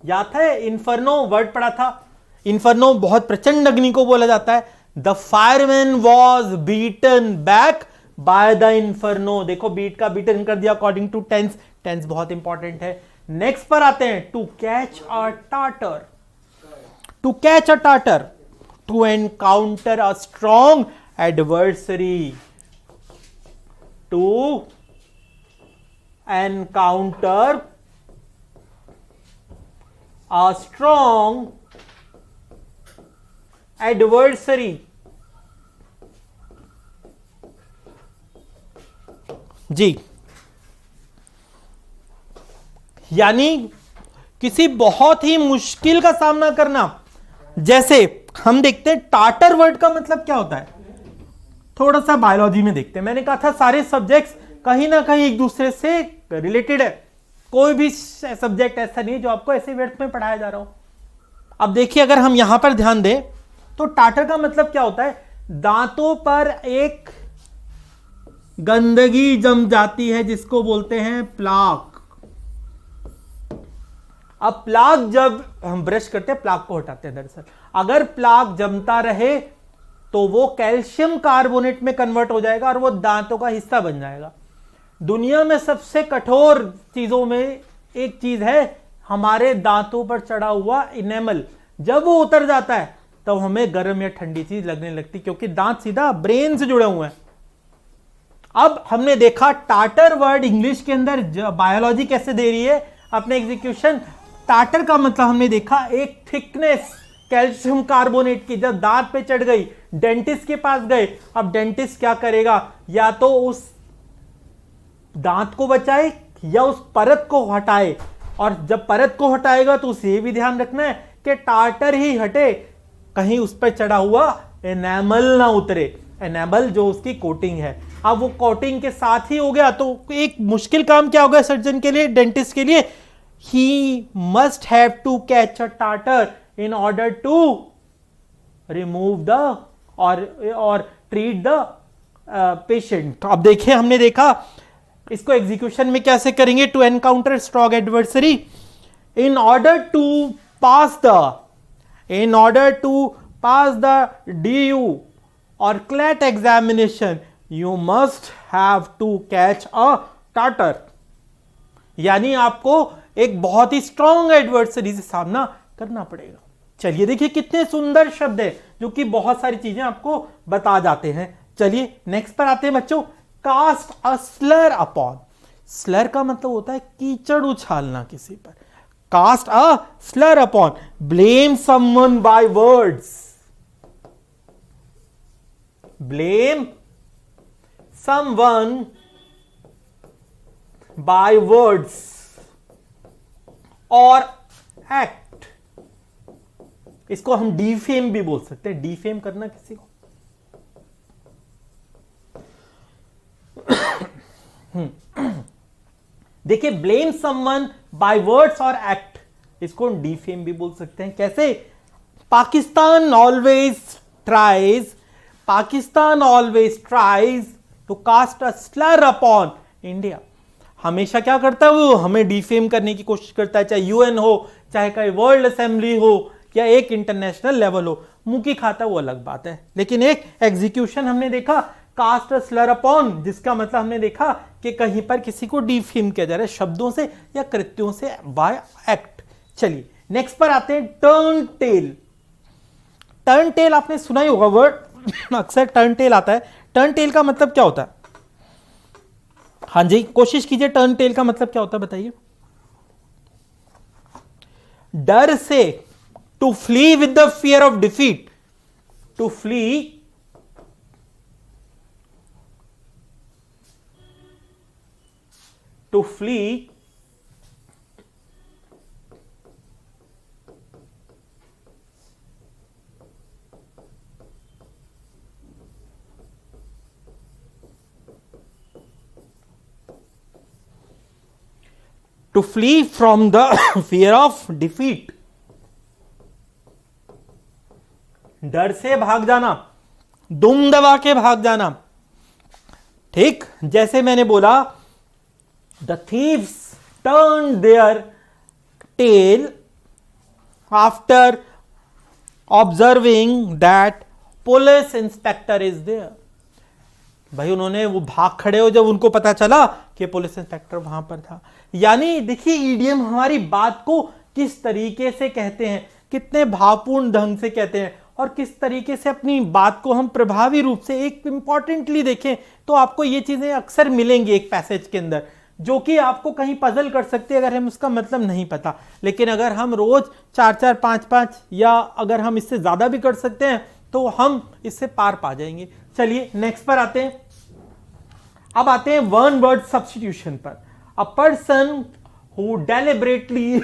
याद है इन्फर्नो वर्ड पढ़ा था, इन्फर्नो बहुत प्रचंड अग्नि को बोला जाता है। The fireman was beaten back by the inferno. देखो बीट का बीटन कर दिया अकॉर्डिंग टू टेंस, टेंस बहुत इंपॉर्टेंट है। नेक्स्ट पर आते हैं, to catch a tartar. To catch a tartar, to encounter a strong adversary. To encounter a strong adversary। जी, यानी किसी बहुत ही मुश्किल का सामना करना। जैसे हम देखते हैं टाटर वर्ड का मतलब क्या होता है, थोड़ा सा बायोलॉजी में देखते हैं। मैंने कहा था सारे सब्जेक्ट्स कहीं ना कहीं एक दूसरे से रिलेटेड है, कोई भी सब्जेक्ट ऐसा नहीं है जो आपको ऐसे वर्ड में पढ़ाया जा रहा हो। अब देखिए अगर हम यहां पर ध्यान दें तो टाटर का मतलब क्या होता है, दांतों पर एक गंदगी जम जाती है जिसको बोलते हैं प्लाक। अब प्लाक जब हम ब्रश करते हैं प्लाक को हटाते हैं, दरअसल अगर प्लाक जमता रहे तो वो कैल्शियम कार्बोनेट में कन्वर्ट हो जाएगा और वो दांतों का हिस्सा बन जाएगा। दुनिया में सबसे कठोर चीजों में एक चीज है हमारे दांतों पर चढ़ा हुआ इनेमल। जब वो उतर जाता है तो हमें गर्म या ठंडी चीज लगने लगती, क्योंकि दांत सीधा ब्रेन से जुड़े हुए हैं। अब हमने देखा टाटर वर्ड इंग्लिश के अंदर बायोलॉजी कैसे दे रही है अपने एग्जीक्यूशन। टाटर का मतलब हमने देखा एक थिकनेस कैल्शियम कार्बोनेट की, जब दांत पे चढ़ गई, डेंटिस्ट के पास गए। अब डेंटिस्ट क्या करेगा, या तो उस दांत को बचाए या उस परत को हटाए, और जब परत को हटाएगा तो उसे ये भी ध्यान रखना है कि टाटर ही हटे, कहीं उस पर चढ़ा हुआ एनामल ना उतरे। एनामल जो उसकी कोटिंग है, अब वो कोटिंग के साथ ही हो गया तो एक मुश्किल काम क्या होगा सर्जन के लिए, डेंटिस्ट के लिए, he must have to catch a tartar in order to remove the और ट्रीट द पेशेंट। अब देखिए हमने देखा इसको एग्जीक्यूशन में कैसे करेंगे, to encounter strong adversary in order to pass the DU और CLAT examination you must have to catch a tartar. यानी आपको एक बहुत ही स्ट्रॉन्ग एडवर्सरी से सामना करना पड़ेगा। चलिए देखिए कितने सुंदर शब्द है जो कि बहुत सारी चीजें आपको बता जाते हैं। चलिए नेक्स्ट पर आते हैं बच्चों, cast a slur upon. Slur का मतलब होता है कीचड़ उछालना किसी पर। Cast a slur upon, blame someone bye words. ब्लेम समवन बाय वर्ड्स और एक्ट। इसको हम डिफेम भी बोल सकते हैं, डिफेम करना किसी को। देखिए ब्लेम समवन बाय वर्ड्स और एक्ट, इसको डिफेम भी बोल सकते हैं। कैसे, Pakistan always tries to cast a slur upon India. हमेशा क्या करता है वो, हमें डिफेम करने की कोशिश करता है, चाहे यूएन हो, चाहे कहीं वर्ल्ड असेंबली हो या एक इंटरनेशनल लेवल हो। मुंह की खाता वो अलग बात है, लेकिन एक एग्जीक्यूशन हमने देखा कास्ट अ स्लर अपॉन, जिसका मतलब हमने देखा कि कहीं पर किसी को डिफेम किया जा रहा है शब्दों से या कृत्यों से बाय एक्ट। चलिए नेक्स्ट पर आते हैं, टर्न टेल। टर्न टेल आपने सुना ही होगा वर्ड, अक्सर टर्न टेल आता है। टर्न टेल का मतलब क्या होता है, हाँ जी कोशिश कीजिए, टर्न टेल का मतलब क्या होता है बताइए। डर से, to flee with the fear of defeat, to flee to flee from the fear of defeat। डर से भाग जाना, दुम दबा के भाग जाना। ठीक, जैसे मैंने बोला the thieves turned their tail after observing that police inspector is there. भाई उन्होंने वो भाग खड़े हो जब उनको पता चला कि पुलिस इंस्पेक्टर वहां पर था। यानी देखिए ईडियम हमारी बात को किस तरीके से कहते हैं, कितने भावपूर्ण ढंग से कहते हैं और किस तरीके से अपनी बात को हम प्रभावी रूप से एक इंपॉर्टेंटली देखें तो आपको ये चीजें अक्सर मिलेंगी एक पैसेज के अंदर, जो कि आपको कहीं पजल कर सकते हैं अगर हम उसका मतलब नहीं पता। लेकिन अगर हम रोज 4-4, 5-5 या अगर हम इससे ज्यादा भी कर सकते हैं तो हम इससे पार पा जाएंगे। चलिए नेक्स्ट पर आते हैं। अब आते हैं वन वर्ड सब्स्टिट्यूशन पर। अ पर्सन हु डेलिबरेटली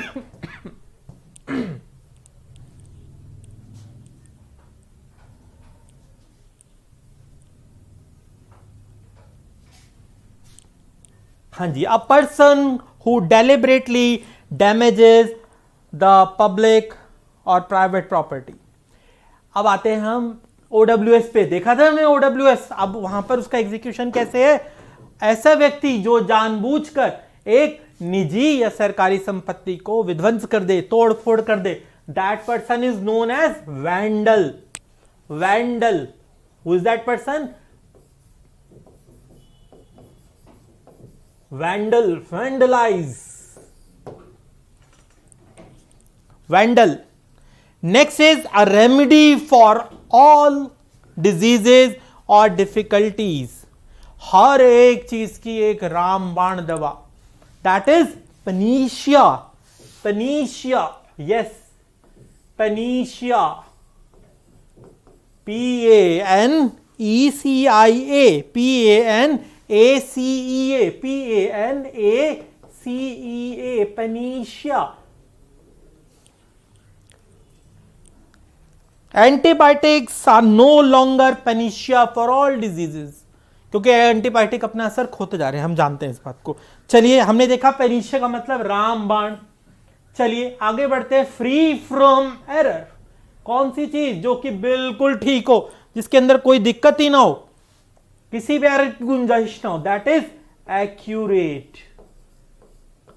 हाँ जी, a person who deliberately damages the public और प्राइवेट प्रॉपर्टी। अब आते हैं हम OWS पे। देखा था हमने OWS, अब वहां पर उसका एग्जीक्यूशन कैसे है। ऐसा व्यक्ति जो जानबूझकर एक निजी या सरकारी संपत्ति को विध्वंस कर दे, तोड़ फोड़ कर दे, that person is known as vandal. Vandal, who is that person? Vandal, vandalize, vandal. Next is a remedy for all diseases or difficulties. हर एक चीज की एक रामबाण दवा, that is panacea. Panacea, yes, panacea, PANECIA, PANACEA, PANACEA, panacea. Antibiotics are no longer panacea for all diseases, क्योंकि antibiotic अपना असर खोते जा रहे हैं, हम जानते हैं इस बात को। चलिए हमने देखा पैनिशिया का मतलब रामबाण। चलिए आगे बढ़ते हैं। फ्री फ्रॉम एरर, कौन सी चीज जो कि बिल्कुल ठीक हो, जिसके अंदर कोई दिक्कत ही ना हो, किसी भी एरर की गुंजाइश ना हो, that is accurate.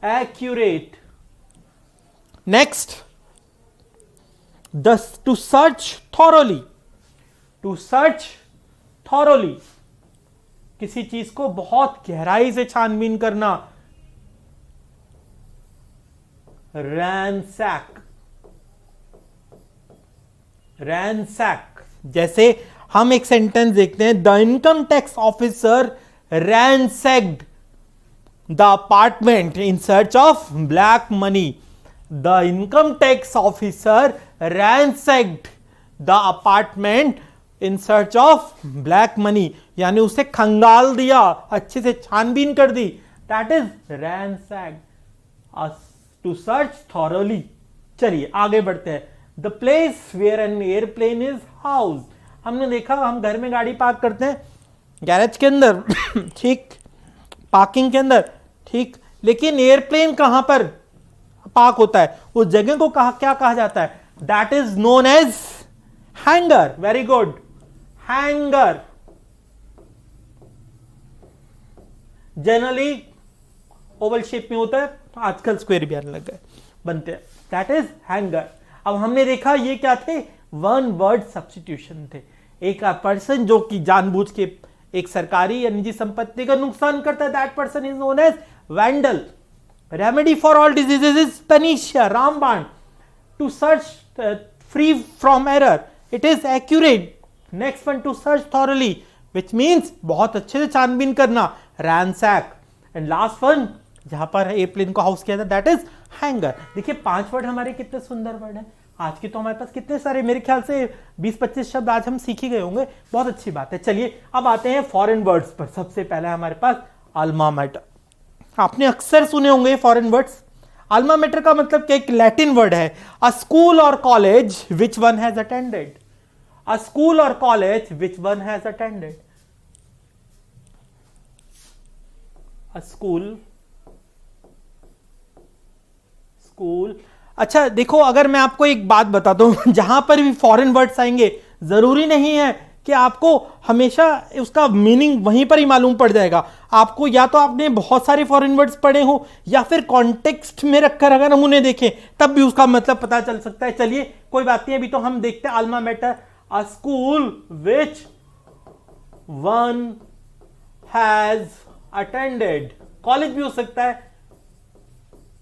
Accurate. Next, to search thoroughly. To search thoroughly, किसी चीज को बहुत गहराई से छानबीन करना। रैंसैक। रैंसैक, जैसे हम एक सेंटेंस देखते हैं, the income tax officer ransacked the apartment in search of black money. The income tax officer ransacked the apartment in search of black money, यानी उसे खंगाल दिया, अच्छे से छानबीन कर दी, that is ransacked. To search thoroughly. चलिए आगे बढ़ते हैं। The place where an airplane is house. हमने देखा, हम घर में गाड़ी पार्क करते हैं गैरेज के अंदर, ठीक, पार्किंग के अंदर, ठीक, लेकिन एयरप्लेन कहां पर पार्क होता है, उस जगह को क्या कहा जाता है? That is known as hanger. Very good, hanger. Generally oval shape में होता है, आजकल स्क्वायर भी आने लग गए, बनते हैं, दैट इज हैंगर। अब हमने देखा ये क्या थे? वन वर्ड सब्स्टिट्यूशन थे। एक पर्सन जो कि जानबूझ के एक सरकारी या निजी संपत्ति का नुकसान करता है, that person is known as vandal. Remedy for all diseases is panacea, रामबाण। To search free from error, it is accurate. Next one, to search thoroughly, which means बहुत अच्छे से छानबीन करना, रैंसैक। एंड लास्ट वन, जहां पर एयरप्लेन को house किया था, दैट इज हैंगर। देखिए 5 वर्ड हमारे कितने सुंदर वर्ड हैं। आज की तो हमारे पास कितने सारे, मेरे ख्याल से 20-25 शब्द आज हम सीख ही गए होंगे, बहुत अच्छी बात है। चलिए अब आते हैं फॉरेन वर्ड्स पर। सबसे पहले हमारे पास अल्मा मैटर। आपने अक्सर सुने होंगे फॉरेन वर्ड्स। अल्मा मैटर का मतलब क्या? एक लैटिन वर्ड है। अ स्कूल और college which one has attended. A school और college which one has attended. A school, school. अच्छा देखो, अगर मैं आपको एक बात बताता हूं, जहां पर भी फॉरेन वर्ड्स आएंगे, जरूरी नहीं है कि आपको हमेशा उसका मीनिंग वहीं पर ही मालूम पड़ जाएगा। आपको या तो आपने बहुत सारे फॉरेन वर्ड्स पढ़े हो या फिर कॉन्टेक्स्ट में रखकर अगर हम उन्हें देखें तब भी उसका मतलब पता चल सकता है। चलिए कोई बात नहीं, अभी तो हम देखते हैं alma mater, a school which one has attended. College भी हो सकता है,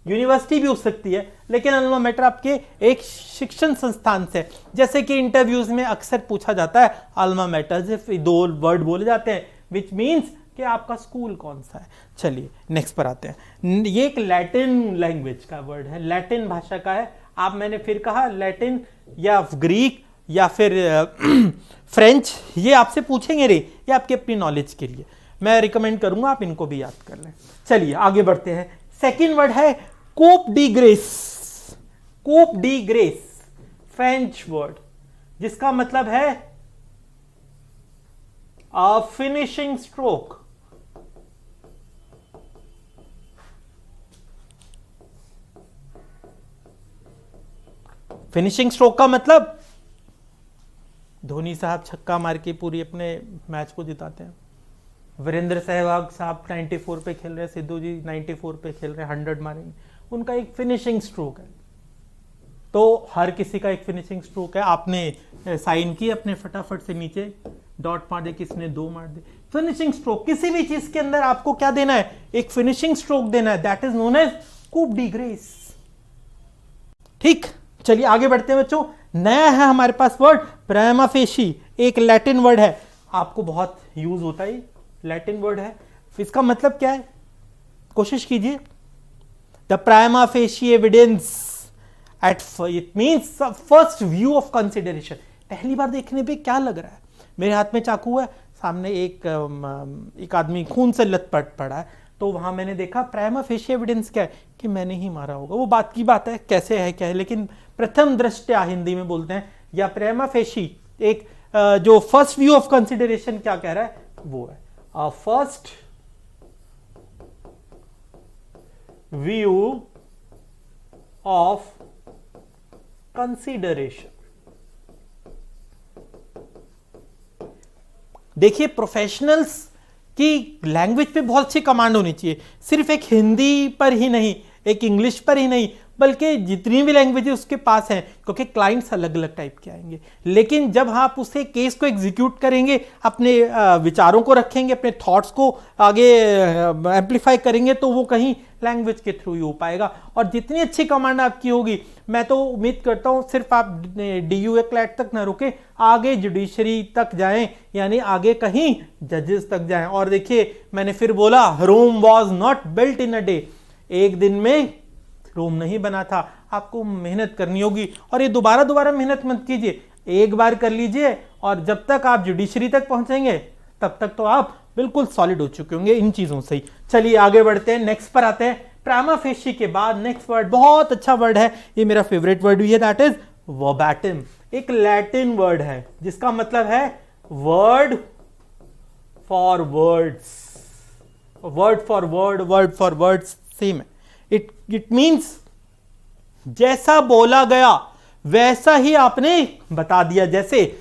यूनिवर्सिटी भी हो सकती है, लेकिन अल्मा मैटर आपके एक शिक्षण संस्थान से, जैसे कि इंटरव्यूज में अक्सर पूछा जाता है अल्मा मैटर से 2 वर्ड बोले जाते हैं विच मीन्स कि आपका स्कूल कौन सा है। चलिए नेक्स्ट पर आते हैं। ये एक लैटिन लैंग्वेज का वर्ड है, लैटिन भाषा का है। आप मैंने फिर कहा लैटिन या ग्रीक या फिर फ्रेंच, ये आपसे पूछेंगे रे, ये आपके अपनी नॉलेज के लिए मैं रिकमेंड करूंगा आप इनको भी याद कर लें। चलिए आगे बढ़ते हैं। सेकेंड वर्ड है कूप डी ग्रेस। कूप डी ग्रेस फ्रेंच वर्ड जिसका मतलब है फिनिशिंग स्ट्रोक। फिनिशिंग स्ट्रोक का मतलब धोनी साहब छक्का मार के पूरी अपने मैच को जिताते हैं, वीरेंद्र सहवाग साहब 94 पे खेल रहे हैं, सिद्धू जी 94 पे खेल रहे हैं, 100 मारेंगे, उनका एक फिनिशिंग स्ट्रोक है। तो हर किसी का एक फिनिशिंग स्ट्रोक है। आपने साइन की अपने फटाफट से नीचे डॉट मार दे, किसने 2 मार दे। फिनिशिंग स्ट्रोक, किसी भी चीज के अंदर आपको क्या देना है, एक फिनिशिंग स्ट्रोक देना है, that is known as coup de grace. ठीक, चलिए आगे बढ़ते हैं बच्चों। नया है हमारे पास वर्ड प्राइमा फेशी, एक लैटिन वर्ड है, आपको बहुत यूज होता है, लैटिन वर्ड है। इसका मतलब क्या है, कोशिश कीजिए। The prima facie evidence at, it means first view of consideration. पहली बार देखने पे क्या लग रहा है, मेरे हाथ में चाकू है, सामने एक आदमी खून से लथपथ पड़ा है, तो वहां मैंने देखा प्राइमा फेशी एविडेंस क्या है कि मैंने ही मारा होगा। वो बात की बात है, कैसे है क्या है, लेकिन प्रथम दृष्टया हिंदी में बोलते हैं, या प्राइमा फेशी एक जो फर्स्ट व्यू ऑफ कंसिडरेशन क्या कह रहा है वो है फर्स्ट व्यू ऑफ कंसिडरेशन। देखिए प्रोफेशनल्स की लैंग्वेज पे बहुत अच्छी कमांड होनी चाहिए, सिर्फ एक हिंदी पर ही नहीं, एक इंग्लिश पर ही नहीं, बल्कि जितनी भी लैंग्वेज उसके पास हैं, क्योंकि क्लाइंट्स अलग अलग टाइप के आएंगे। लेकिन जब आप उसे केस को एग्जीक्यूट करेंगे, अपने विचारों को रखेंगे, अपने थॉट्स को आगे एम्पलीफाई करेंगे, तो वो कहीं लैंग्वेज के थ्रू ही हो पाएगा। और जितनी अच्छी कमांड आपकी होगी, मैं तो उम्मीद करता हूं सिर्फ आप DUA क्लैट तक ना रुके, आगे जुडिशरी तक जाएं, यानी आगे कहीं जजेस तक जाएं। और देखिए मैंने फिर बोला, Rome was not built in a day, एक दिन में रोम नहीं बना था, आपको मेहनत करनी होगी। और ये दोबारा मेहनत मत कीजिए, एक बार कर लीजिए, और जब तक आप जुडिशरी तक पहुंचेंगे तब तक तो आप बिल्कुल सॉलिड हो चुके होंगे इन चीजों से ही। चलिए आगे बढ़ते हैं, नेक्स्ट पर आते हैं। प्राइमा फेशी के बाद नेक्स्ट वर्ड बहुत अच्छा वर्ड है, ये मेरा फेवरेट वर्ड भी है, दैट इज वर्बैटिम। एक लैटिन वर्ड है जिसका मतलब है word for words, word for word, word for words same है। इट मीन्स जैसा बोला गया वैसा ही आपने बता दिया, जैसे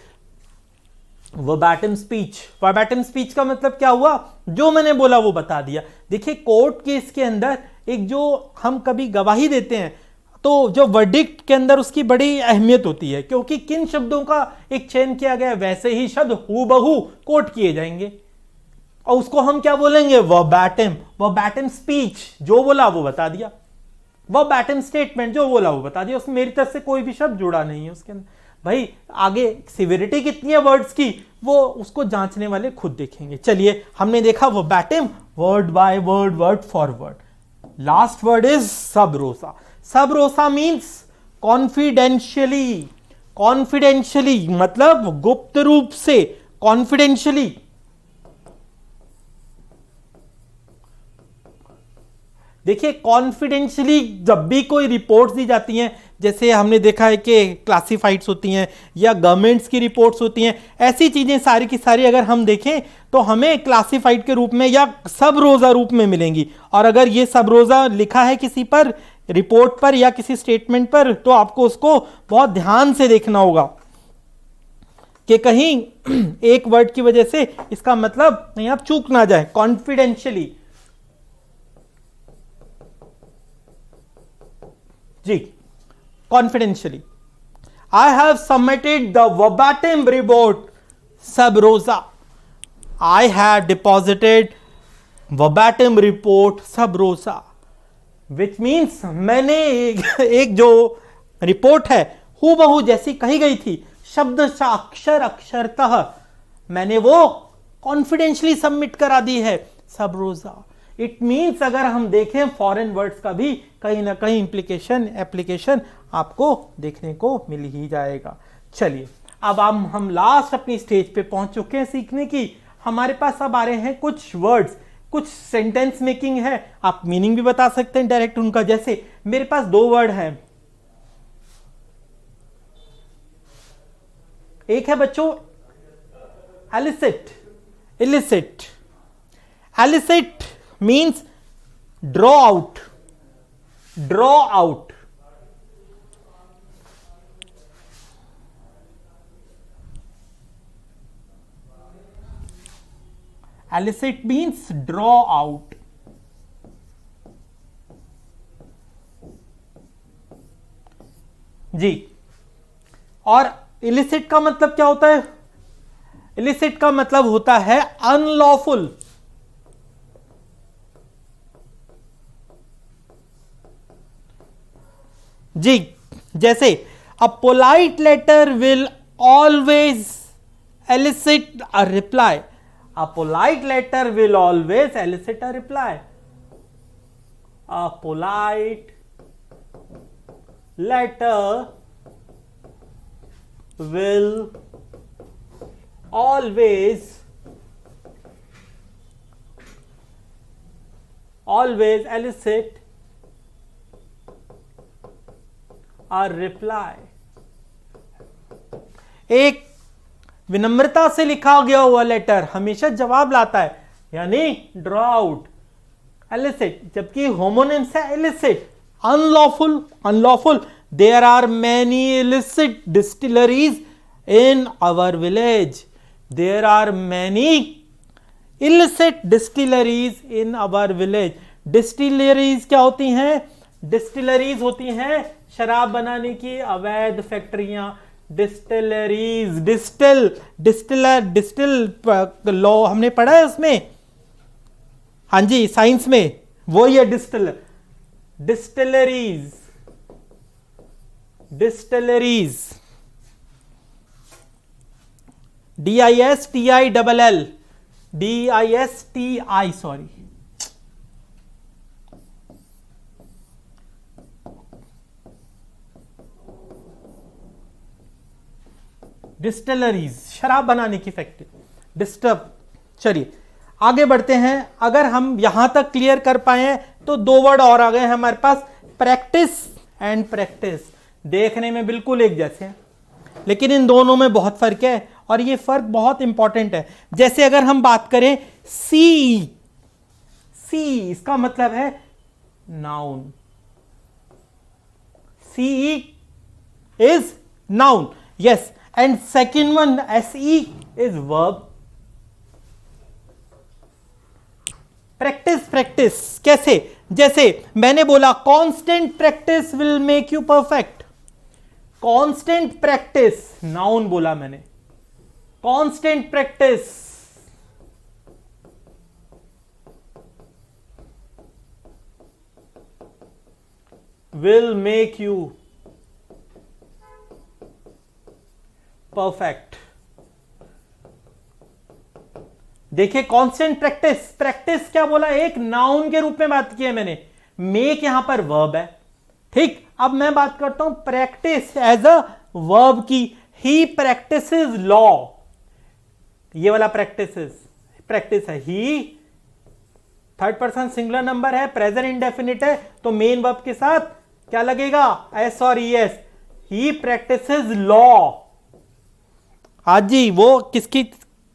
वर्बैटिम स्पीच। वर्बैटिम स्पीच का मतलब क्या हुआ, जो मैंने बोला वो बता दिया। देखिए कोर्ट केस के अंदर एक जो हम कभी गवाही देते हैं, तो जो वर्डिक्ट के अंदर उसकी बड़ी अहमियत होती है, क्योंकि किन शब्दों का एक चयन किया गया, वैसे ही शब्द हूबहू कोट किए जाएंगे, और उसको हम क्या बोलेंगे, वर्बैटिम। वर्बैटिम स्पीच, जो बोला वो बता दिया। वर्बैटिम स्टेटमेंट, जो बोला वो बता दिया, उसमें मेरी तरफ से कोई भी शब्द जुड़ा नहीं है उसके अंदर। भाई आगे सिविरिटी कितनी है वर्ड्स की, वो उसको जांचने वाले खुद देखेंगे। चलिए हमने देखा वर्बैटिम, word by word, word for word. Last word is सब रोसा। सब रोसा मीन्स कॉन्फिडेंशियली। कॉन्फिडेंशियली मतलब गुप्त रूप से, कॉन्फिडेंशियली। देखिए कॉन्फिडेंशियली जब भी कोई रिपोर्ट्स दी जाती हैं, जैसे हमने देखा है कि क्लासिफाइड्स होती हैं या गवर्नमेंट्स की रिपोर्ट्स होती हैं, ऐसी चीजें सारी की सारी अगर हम देखें तो हमें क्लासिफाइड के रूप में या सब रोजा रूप में मिलेंगी। और अगर ये सब रोजा लिखा है किसी पर, रिपोर्ट पर या किसी स्टेटमेंट पर, तो आपको उसको बहुत ध्यान से देखना होगा। कि कहीं एक वर्ड की वजह से इसका मतलब कहीं आप चूक ना जाए। कॉन्फिडेंशियली, जी, confidentially, I have submitted the verbatim report sub rosa. I have deposited verbatim report sub rosa, which means मैंने एक जो रिपोर्ट है हूबहू जैसी कही गई थी, शब्द अक्षर अक्षरतः मैंने वो कॉन्फिडेंशियली सबमिट करा दी है सब रोजा। इट मीन्स अगर हम देखें फॉरेन वर्ड्स का भी कहीं ना कहीं इंप्लीकेशन एप्लीकेशन आपको देखने को मिल ही जाएगा। चलिए अब हम लास्ट अपनी स्टेज पे पहुंच चुके हैं सीखने की। हमारे पास अब आ रहे हैं कुछ वर्ड्स, कुछ सेंटेंस मेकिंग है, आप मीनिंग भी बता सकते हैं डायरेक्ट उनका। जैसे मेरे पास दो वर्ड हैं, एक है बच्चों elicit, illicit. Elicit means draw out, draw out. Elicit means draw out. जी, और illicit का मतलब क्या होता है? illicit का मतलब होता है अनलॉफुल। जी, जैसे a polite letter will always elicit a reply. A polite letter will always elicit a reply. A polite letter will always elicit a reply. एक विनम्रता से लिखा गया हुआ लेटर हमेशा जवाब लाता है, यानी ड्रॉ आउट, एलिसिट। जबकि होमोनिम्स है illicit, unlawful, unlawful. There are many illicit distilleries in our village, there are many illicit distilleries in our village. Distilleries क्या होती हैं? डिस्टिलरीज होती हैं शराब बनाने की अवैध फैक्ट्रियां। डिस्टिलरीज, डिस्टिल लॉ हमने पढ़ा है उसमें, हाँ जी साइंस में, वो ये distilleries, distilleries, DISTILL, DISTI, sorry, distilleries, शराब बनाने की फैक्ट्री, डिस्टर्ब। चलिए आगे बढ़ते हैं। अगर हम यहां तक क्लियर कर पाए तो दो वर्ड और आ गए हैं हमारे पास, प्रैक्टिस एंड प्रैक्टिस। देखने में बिल्कुल एक जैसे हैं, लेकिन इन दोनों में बहुत फर्क है, और ये फर्क बहुत इंपॉर्टेंट है। जैसे अगर हम बात करें सी, सी इसका मतलब है noun, sea is noun, yes. And second one, SE, is verb. Practice, practice कैसे? जैसे मैंने बोला constant practice will make you perfect. Constant practice, noun बोला मैंने, constant practice will make you perfect. देखिए कांस्टेंट प्रैक्टिस, प्रैक्टिस क्या बोला? एक नाउन के रूप में बात की है मैंने, मेक यहां पर वर्ब है, ठीक। अब मैं बात करता हूं प्रैक्टिस एज अ वर्ब की। ही प्रैक्टिसेस लॉ, ये वाला प्रैक्टिस है। ही थर्ड पर्सन सिंगुलर नंबर है, प्रेजेंट इंडेफिनिट है, तो मेन वर्ब के साथ क्या लगेगा? एस और ईएस। ही प्रैक्टिसेस लॉ। आज जी वो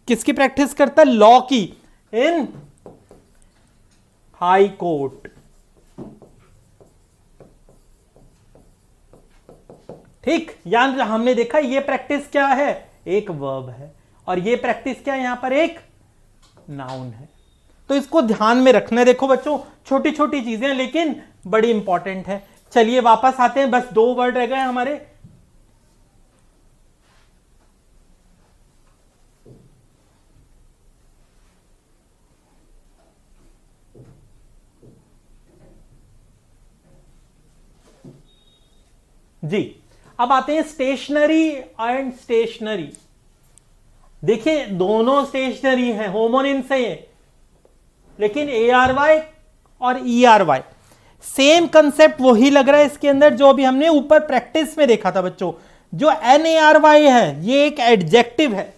किसकी प्रैक्टिस करता है? लॉ की, इन हाई कोर्ट, ठीक। यानी हमने देखा ये प्रैक्टिस क्या है? एक वर्ब है, और ये प्रैक्टिस क्या है, यहां पर एक नाउन है। तो इसको ध्यान में रखना है। देखो बच्चों, छोटी छोटी चीजें लेकिन बड़ी इंपॉर्टेंट है। चलिए वापस आते हैं, बस 2 वर्ड रह गए हमारे। जी, अब आते हैं स्टेशनरी एंड स्टेशनरी। देखिए दोनों स्टेशनरी हैं, होमोनिम से है, लेकिन ARY और ERY सेम कंसेप्ट वही लग रहा है इसके अंदर जो अभी हमने ऊपर प्रैक्टिस में देखा था बच्चों। जो NARY है ये एक एडजेक्टिव है।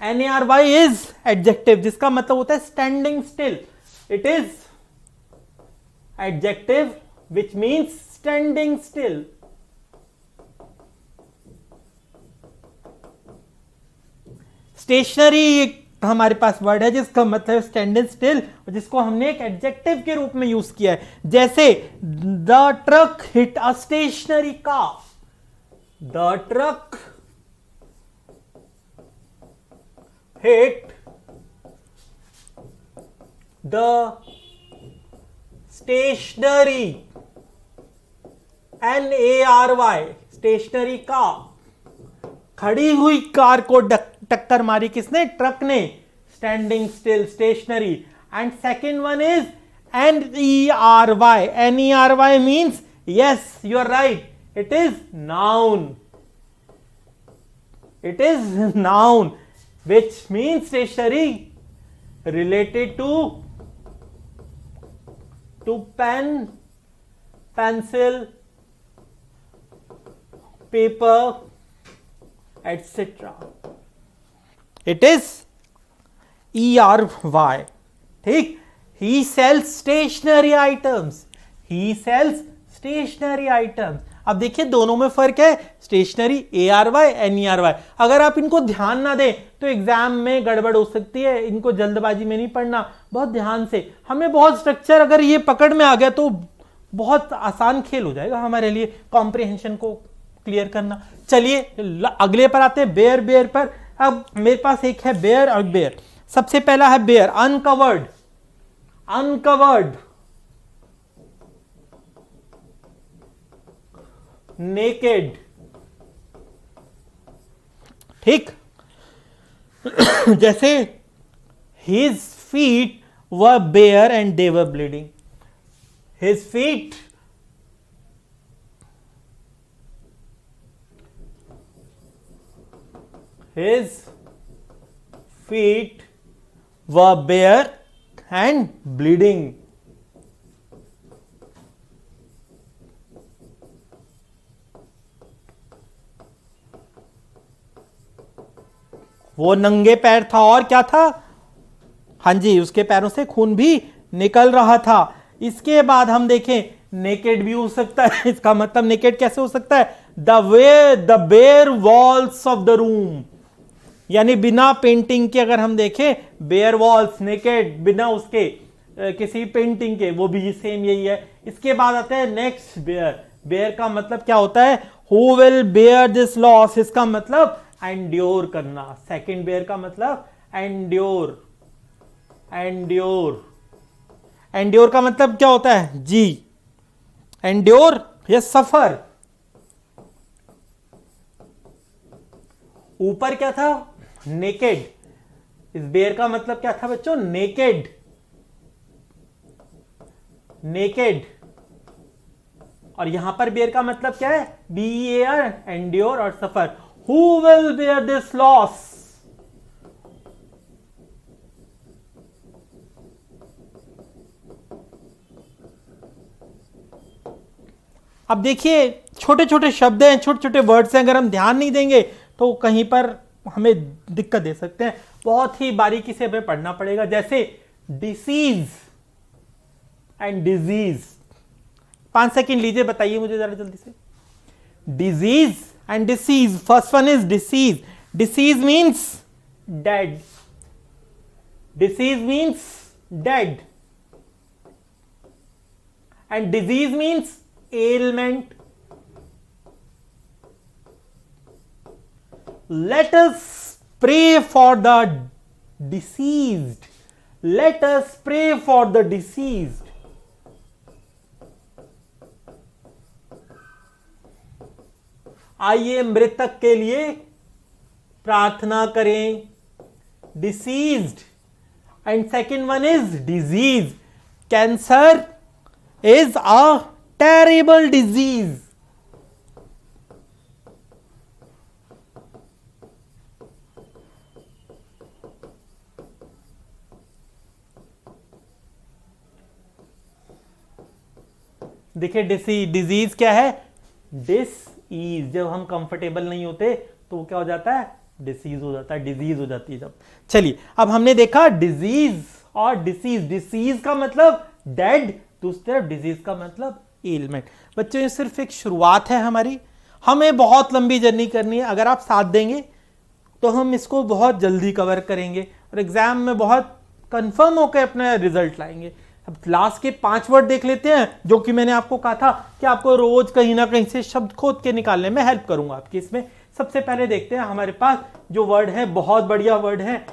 NARY इज एडजेक्टिव, जिसका मतलब होता है standing still. It is adjective which means standing still. Stationary हमारे पास वर्ड है जिसका मतलब स्टैंडिंग स्टिल, जिसको हमने एक एडजेक्टिव के रूप में यूज किया है। जैसे the truck hit a stationary car. The truck hit the stationary, NARY, stationary car. खड़ी हुई कार को टक्कर मारी किसने, ट्रक ने। Standing still, stationary. And second one is NERY। NERY means, yes you are right, it is noun. It is noun which means stationery related to pen, pencil, paper, etc. It is ERY. ठीक, he sells stationery items. He sells stationery items. अब देखिए दोनों में फर्क है, stationery ARY, NERY। अगर आप इनको ध्यान ना दें तो एग्जाम में गड़बड़ हो सकती है। इनको जल्दबाजी में नहीं पढ़ना, बहुत ध्यान से। हमें बहुत स्ट्रक्चर अगर ये पकड़ में आ गया तो बहुत आसान खेल हो जाएगा हमारे लिए कॉम्प्रिहेंशन को क्लियर करना। चलिए अगले पर आते हैं, बेयर। बेयर पर अब मेरे पास एक है बेयर और बेयर। सबसे पहला है बेयर, अनकवर्ड। Uncovered, naked. ठीक, जैसे his feet were bare and they were bleeding. His feet were bare and bleeding. वो नंगे पैर था और क्या था, हाँ जी, उसके पैरों से खून भी निकल रहा था। इसके बाद हम देखें नेकेड भी हो सकता है। इसका मतलब नेकेड कैसे हो सकता है, the bare walls of the room, यानी बिना पेंटिंग के। अगर हम देखें बेयर वॉल्स, नेकेड, बिना उसके किसी पेंटिंग के, वो भी सेम यही है। इसके बाद आता है नेक्स्ट बेयर। बेयर का मतलब क्या होता है, who will bear this loss, इसका मतलब एंड्योर करना। सेकंड बेयर का मतलब एंड्योर। एंड्योर, एंड्योर का मतलब क्या होता है जी, एंड्योर या सफर। ऊपर क्या था, नेकेड। इस बेयर का मतलब क्या था बच्चों, नेकेड। नेकेड। और यहां पर बेयर का मतलब क्या है, BEAR, एंड्योर और सफर। Who will bear this loss? अब देखिए छोटे छोटे शब्द हैं, छोटे छोटे वर्ड्स हैं, अगर हम ध्यान नहीं देंगे तो कहीं पर हमें दिक्कत दे सकते हैं। बहुत ही बारीकी से हमें पढ़ना पड़ेगा। जैसे डिसीज एंड डिजीज। 5 सेकंड लीजिए, बताइए मुझे जरा जल्दी से। Disease and disease. First one is disease. Disease means dead. Disease means dead. And disease means ailment. Let us pray for the deceased, let us pray for the deceased. आइए मृतक के लिए प्रार्थना करें, deceased. And second one is disease. Cancer is a terrible disease. देखिए disease क्या है? डिसईज। जब हम कंफर्टेबल नहीं होते तो क्या हो जाता है? डिसीज हो जाता है, डिजीज हो जाती है जब। चलिए अब हमने देखा डिजीज और डिसीज। डिसीज का मतलब डेड, दूसरी तरफ डिजीज का मतलब एलिमेंट। बच्चों ये सिर्फ एक शुरुआत है हमारी, हमें बहुत लंबी जर्नी करनी है। अगर आप साथ देंगे तो हम इसको बहुत जल्दी कवर करेंगे और एग्जाम में बहुत कंफर्म होकर अपना रिजल्ट लाएंगे। अब लास्ट के 5 वर्ड देख लेते हैं, जो कि मैंने आपको कहा था कि आपको रोज कहीं ना कहीं से शब्द खोद के निकालने में हेल्प करूंगा आपकी इसमें। सबसे पहले देखते हैं हमारे पास जो वर्ड है, बहुत बढ़िया वर्ड है।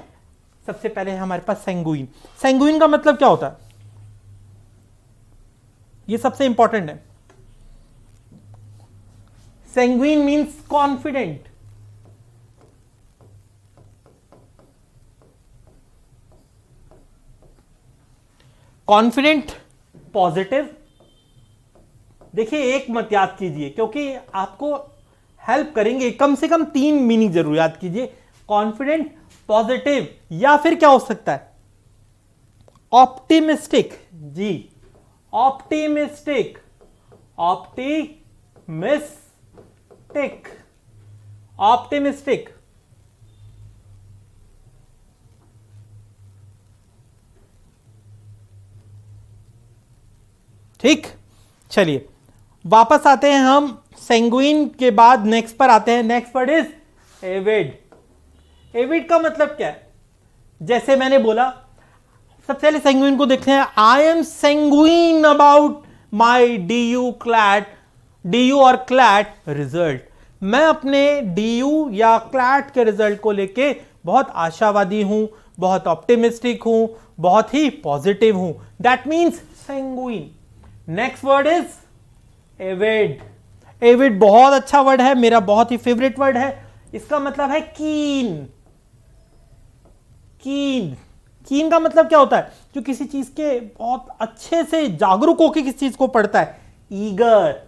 सबसे पहले है हमारे पास सैंगुइन। सैंगुइन का मतलब क्या होता है? ये सबसे इंपॉर्टेंट है। सैंगुइन मीन्स कॉन्फिडेंट। Confident, positive. देखिए एक मत याद कीजिए क्योंकि आपको हेल्प करेंगे। कम से कम 3 मीनिंग जरूर याद कीजिए। कॉन्फिडेंट, पॉजिटिव, या फिर क्या हो सकता है? ऑप्टिमिस्टिक। जी, ऑप्टिमिस्टिक, ऑप्टिमिस्टिक, ऑप्टिमिस्टिक। ठीक, चलिए वापस आते हैं हम सैंगुइन के बाद नेक्स्ट पर आते हैं। Next word is avid. Avid का मतलब क्या है? जैसे मैंने बोला, सबसे पहले सैंगुइन को देखते हैं। I am sanguine about my DU CLAT, DU और क्लैट रिजल्ट। मैं अपने DU या क्लैट के रिजल्ट को लेके बहुत आशावादी हूं, बहुत ऑप्टिमिस्टिक हूं, बहुत ही पॉजिटिव हूं। That means sanguine. Next word is avid. Avid बहुत अच्छा वर्ड है, मेरा बहुत ही फेवरेट वर्ड है। इसका मतलब है कीन। कीन, कीन का मतलब क्या होता है? जो किसी चीज के बहुत अच्छे से जागरूक होकर किसी चीज को पढ़ता है। ईगर,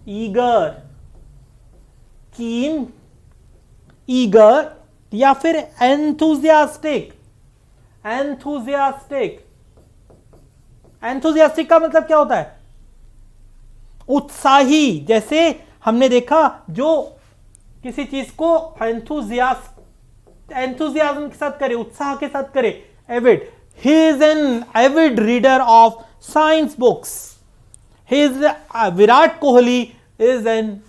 ईगर, कीन, ईगर, या फिर एंथुजियास्टिक। एंथुजियास्टिक, एंथुजियास्टिक का मतलब क्या होता है? उत्साही। जैसे हमने देखा जो किसी चीज को एंथुजियाज्म के साथ करे, उत्साह के साथ करे, Avid. He is an avid reader of science books. He is, Virat Kohli is an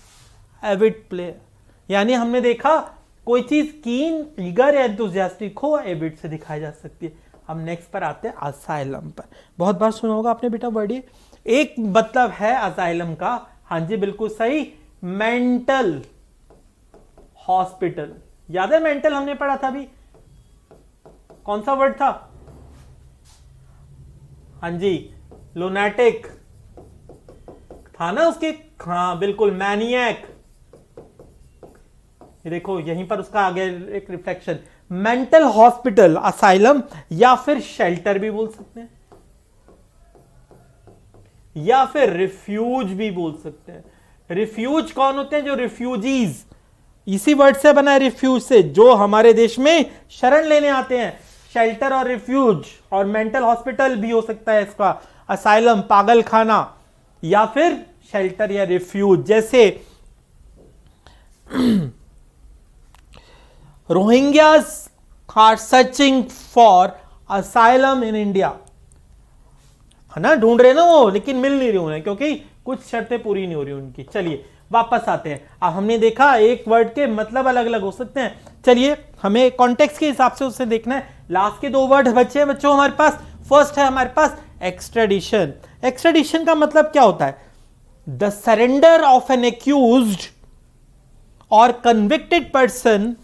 avid player. यानी हमने देखा कोई चीज कीन, ईगर या एंथुजियास्टिक हो, एविड से दिखाई जा सकती है। हम नेक्स्ट पर आते हैं असाइलम पर। बहुत बार सुना होगा आपने बेटा वर्ड। एक मतलब है असाइलम का, हाँ जी बिल्कुल सही, मेंटल हॉस्पिटल। याद है मेंटल हमने पढ़ा था अभी? कौन सा वर्ड था? हाँ जी, लुनैटिक था ना उसके। हाँ बिल्कुल, मैनियक। देखो यहीं पर उसका आगे एक रिफ्लेक्शन। मेंटल हॉस्पिटल, असाइलम, या फिर शेल्टर भी बोल सकते हैं, या फिर रिफ्यूज भी बोल सकते हैं। रिफ्यूज कौन होते हैं? जो रिफ्यूजीज, इसी वर्ड से बना है रिफ्यूज से, जो हमारे देश में शरण लेने आते हैं। शेल्टर और रिफ्यूज, और मेंटल हॉस्पिटल भी हो सकता है इसका। असाइलम पागल खाना, या फिर शेल्टर या रिफ्यूज। जैसे Rohingyas are searching for asylum in India, है ना, ढूंढ रहे ना वो, लेकिन मिल नहीं रही उन्हें क्योंकि कुछ शर्तें पूरी नहीं हो रही उनकी। चलिए वापस आते हैं। अब हमने देखा एक वर्ड के मतलब अलग अलग हो सकते हैं। चलिए हमें कॉन्टेक्स्ट के हिसाब से उससे देखना है। लास्ट के 2 वर्ड बचे हैं बच्चों हमारे पास। फर्स्ट है हमारे पास एक्स्ट्रेडिशन। एक्स्ट्रेडिशन का मतलब क्या होता है? The surrender of an accused or convicted person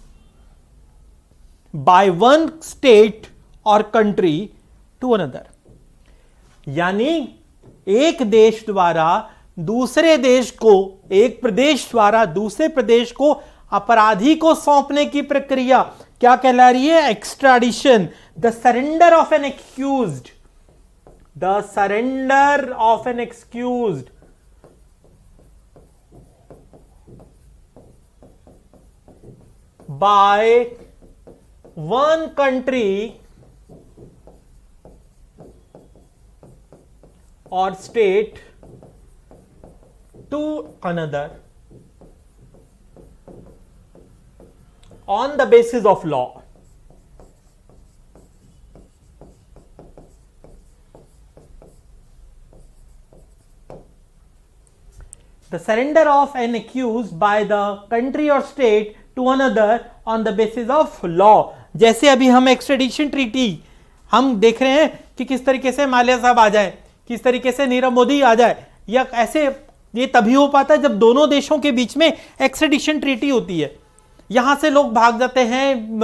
by one state or country to another। यानी एक देश द्वारा दूसरे देश को, एक प्रदेश द्वारा दूसरे प्रदेश को अपराधी को सौंपने की प्रक्रिया क्या कहला रही है? Extradition. The surrender of an accused, the surrender of an accused by one country or state to another on the basis of law। The surrender of an accused by the country or state to another on the basis of law। जैसे अभी हम एक्स्ट्रेडिशन treaty हम देख रहे हैं कि किस तरीके से माल्या साहब आ जाए, किस तरीके से नीरव मोदी आ जाए, या ऐसे ये तभी हो पाता है जब दोनों देशों के बीच में एक्स्ट्रेडिशन ट्रीटी होती है। यहां से लोग भाग जाते हैं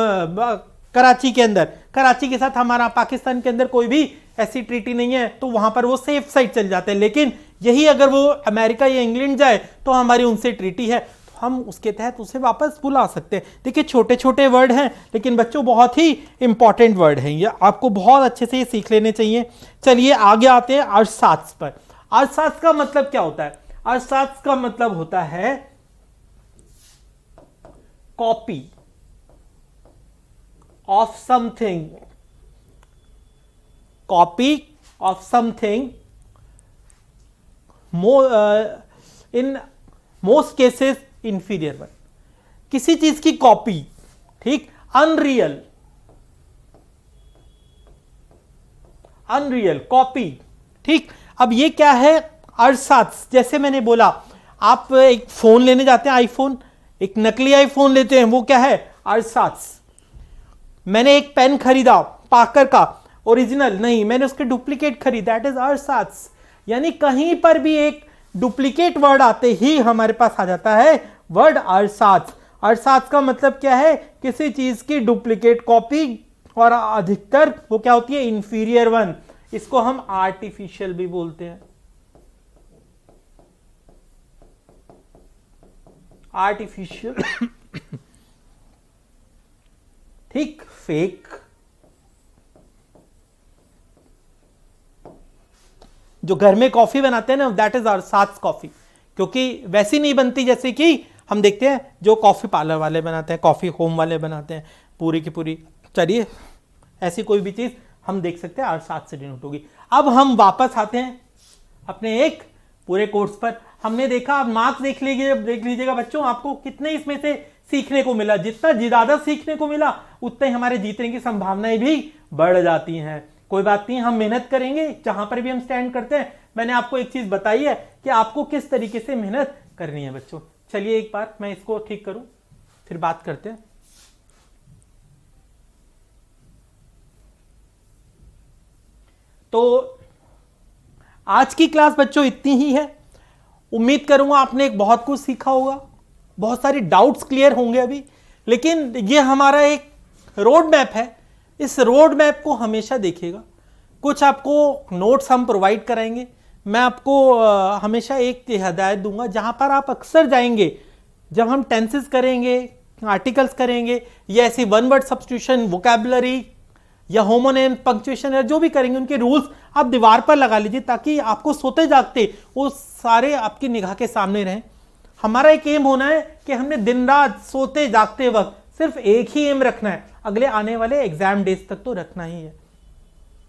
कराची के अंदर, कराची के साथ हमारा पाकिस्तान के अंदर कोई भी ऐसी ट्रीटी नहीं है, तो वहां पर वो सेफ साइड चल जाते हैं। लेकिन यही अगर वो अमेरिका या इंग्लैंड जाए तो हमारी उनसे ट्रीटी है, तो हम उसके तहत उसे वापस बुला सकते हैं। देखिए छोटे छोटे वर्ड हैं लेकिन बच्चों बहुत ही इंपॉर्टेंट वर्ड हैं, ये आपको बहुत अच्छे से ये सीख लेने चाहिए। चलिए आगे आते हैं अरसात्स पर। अरसात्स का मतलब क्या होता है? अरसात्स का मतलब होता है copy of something, copy of something, in most cases inferior one, किसी चीज की कॉपी, ठीक। अनरियल, अनरियल कॉपी, ठीक। अब ये क्या है? अरसात्स। जैसे मैंने बोला, आप एक फोन लेने जाते हैं, आईफोन, एक नकली आईफोन लेते हैं, वो क्या है? अरसात्स। मैंने एक पेन खरीदा पाकर का, ओरिजिनल नहीं, मैंने उसके डुप्लीकेट खरीदा, दैट इज अरसात्स। यानी कहीं पर भी एक डुप्लीकेट वर्ड आते ही हमारे पास आ जाता है वर्ड अरसात्स। अरसात्स का मतलब क्या है? किसी चीज की डुप्लीकेट कॉपी, और अधिकतर वो क्या होती है? Inferior one. इसको हम आर्टिफिशियल भी बोलते हैं, आर्टिफिशियल, ठीक, फेक। जो घर में कॉफी बनाते हैं ना, दैट इज अरसात्स कॉफी, क्योंकि वैसी नहीं बनती जैसे कि हम देखते हैं जो कॉफी पार्लर वाले बनाते हैं, कॉफी होम वाले बनाते हैं, पूरी की पूरी। चलिए ऐसी कोई भी चीज हम देख सकते हैं अरसात्स से डिनोट होगी। अब हम वापस आते हैं अपने एक पूरे कोर्स पर। हमने देखा, आप मार्क्स देख लीजिएगा बच्चों, आपको कितने इसमें से सीखने को मिला। जितना ज्यादा सीखने को मिला उतना ही हमारे जीतने की संभावनाएं भी बढ़ जाती हैं। कोई बात नहीं, हम मेहनत करेंगे जहां पर भी हम स्टैंड करते हैं। मैंने आपको एक चीज बताई है कि आपको किस तरीके से मेहनत करनी है बच्चों। चलिए एक बार मैं इसको ठीक करूं, फिर बात करते हैं। तो आज की क्लास बच्चों इतनी ही है। उम्मीद करूंगा आपने एक बहुत कुछ सीखा होगा, बहुत सारी डाउट्स क्लियर होंगे अभी। लेकिन ये हमारा एक रोड मैप है, इस रोड मैप को हमेशा देखिएगा। कुछ आपको नोट्स हम प्रोवाइड कराएंगे। मैं आपको हमेशा एक हिदायत दूंगा, जहां पर आप अक्सर जाएंगे जब हम टेंसेस करेंगे, आर्टिकल्स करेंगे, या ऐसी वन वर्ड सब्स्टिट्यूशन, वोकैबुलरी या होमोनेम, पंक्चुएशन या जो भी करेंगे, उनके रूल्स आप दीवार पर लगा लीजिए ताकि आपको सोते जागते वो सारे आपकी निगाह के सामने रहें। हमारा एक एम होना है कि हमने दिन रात सोते जागते वक्त सिर्फ एक ही एम रखना है, अगले आने वाले एग्जाम डेज तक तो रखना ही है।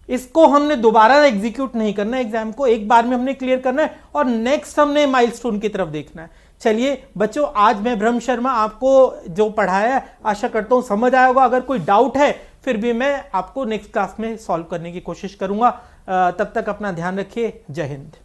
इसको हमने दोबारा एग्जीक्यूट नहीं करना है, एग्जाम को एक बार में हमने क्लियर करना है और नेक्स्ट हमने माइलस्टोन की तरफ देखना है। चलिए बच्चों, आज मैं ब्रह्म शर्मा आपको जो पढ़ाया है आशा करता हूं समझ आया होगा। अगर कोई डाउट है फिर भी मैं आपको नेक्स्ट क्लास में सॉल्व करने की कोशिश करूंगा। तब तक अपना ध्यान रखिए। जय हिंद।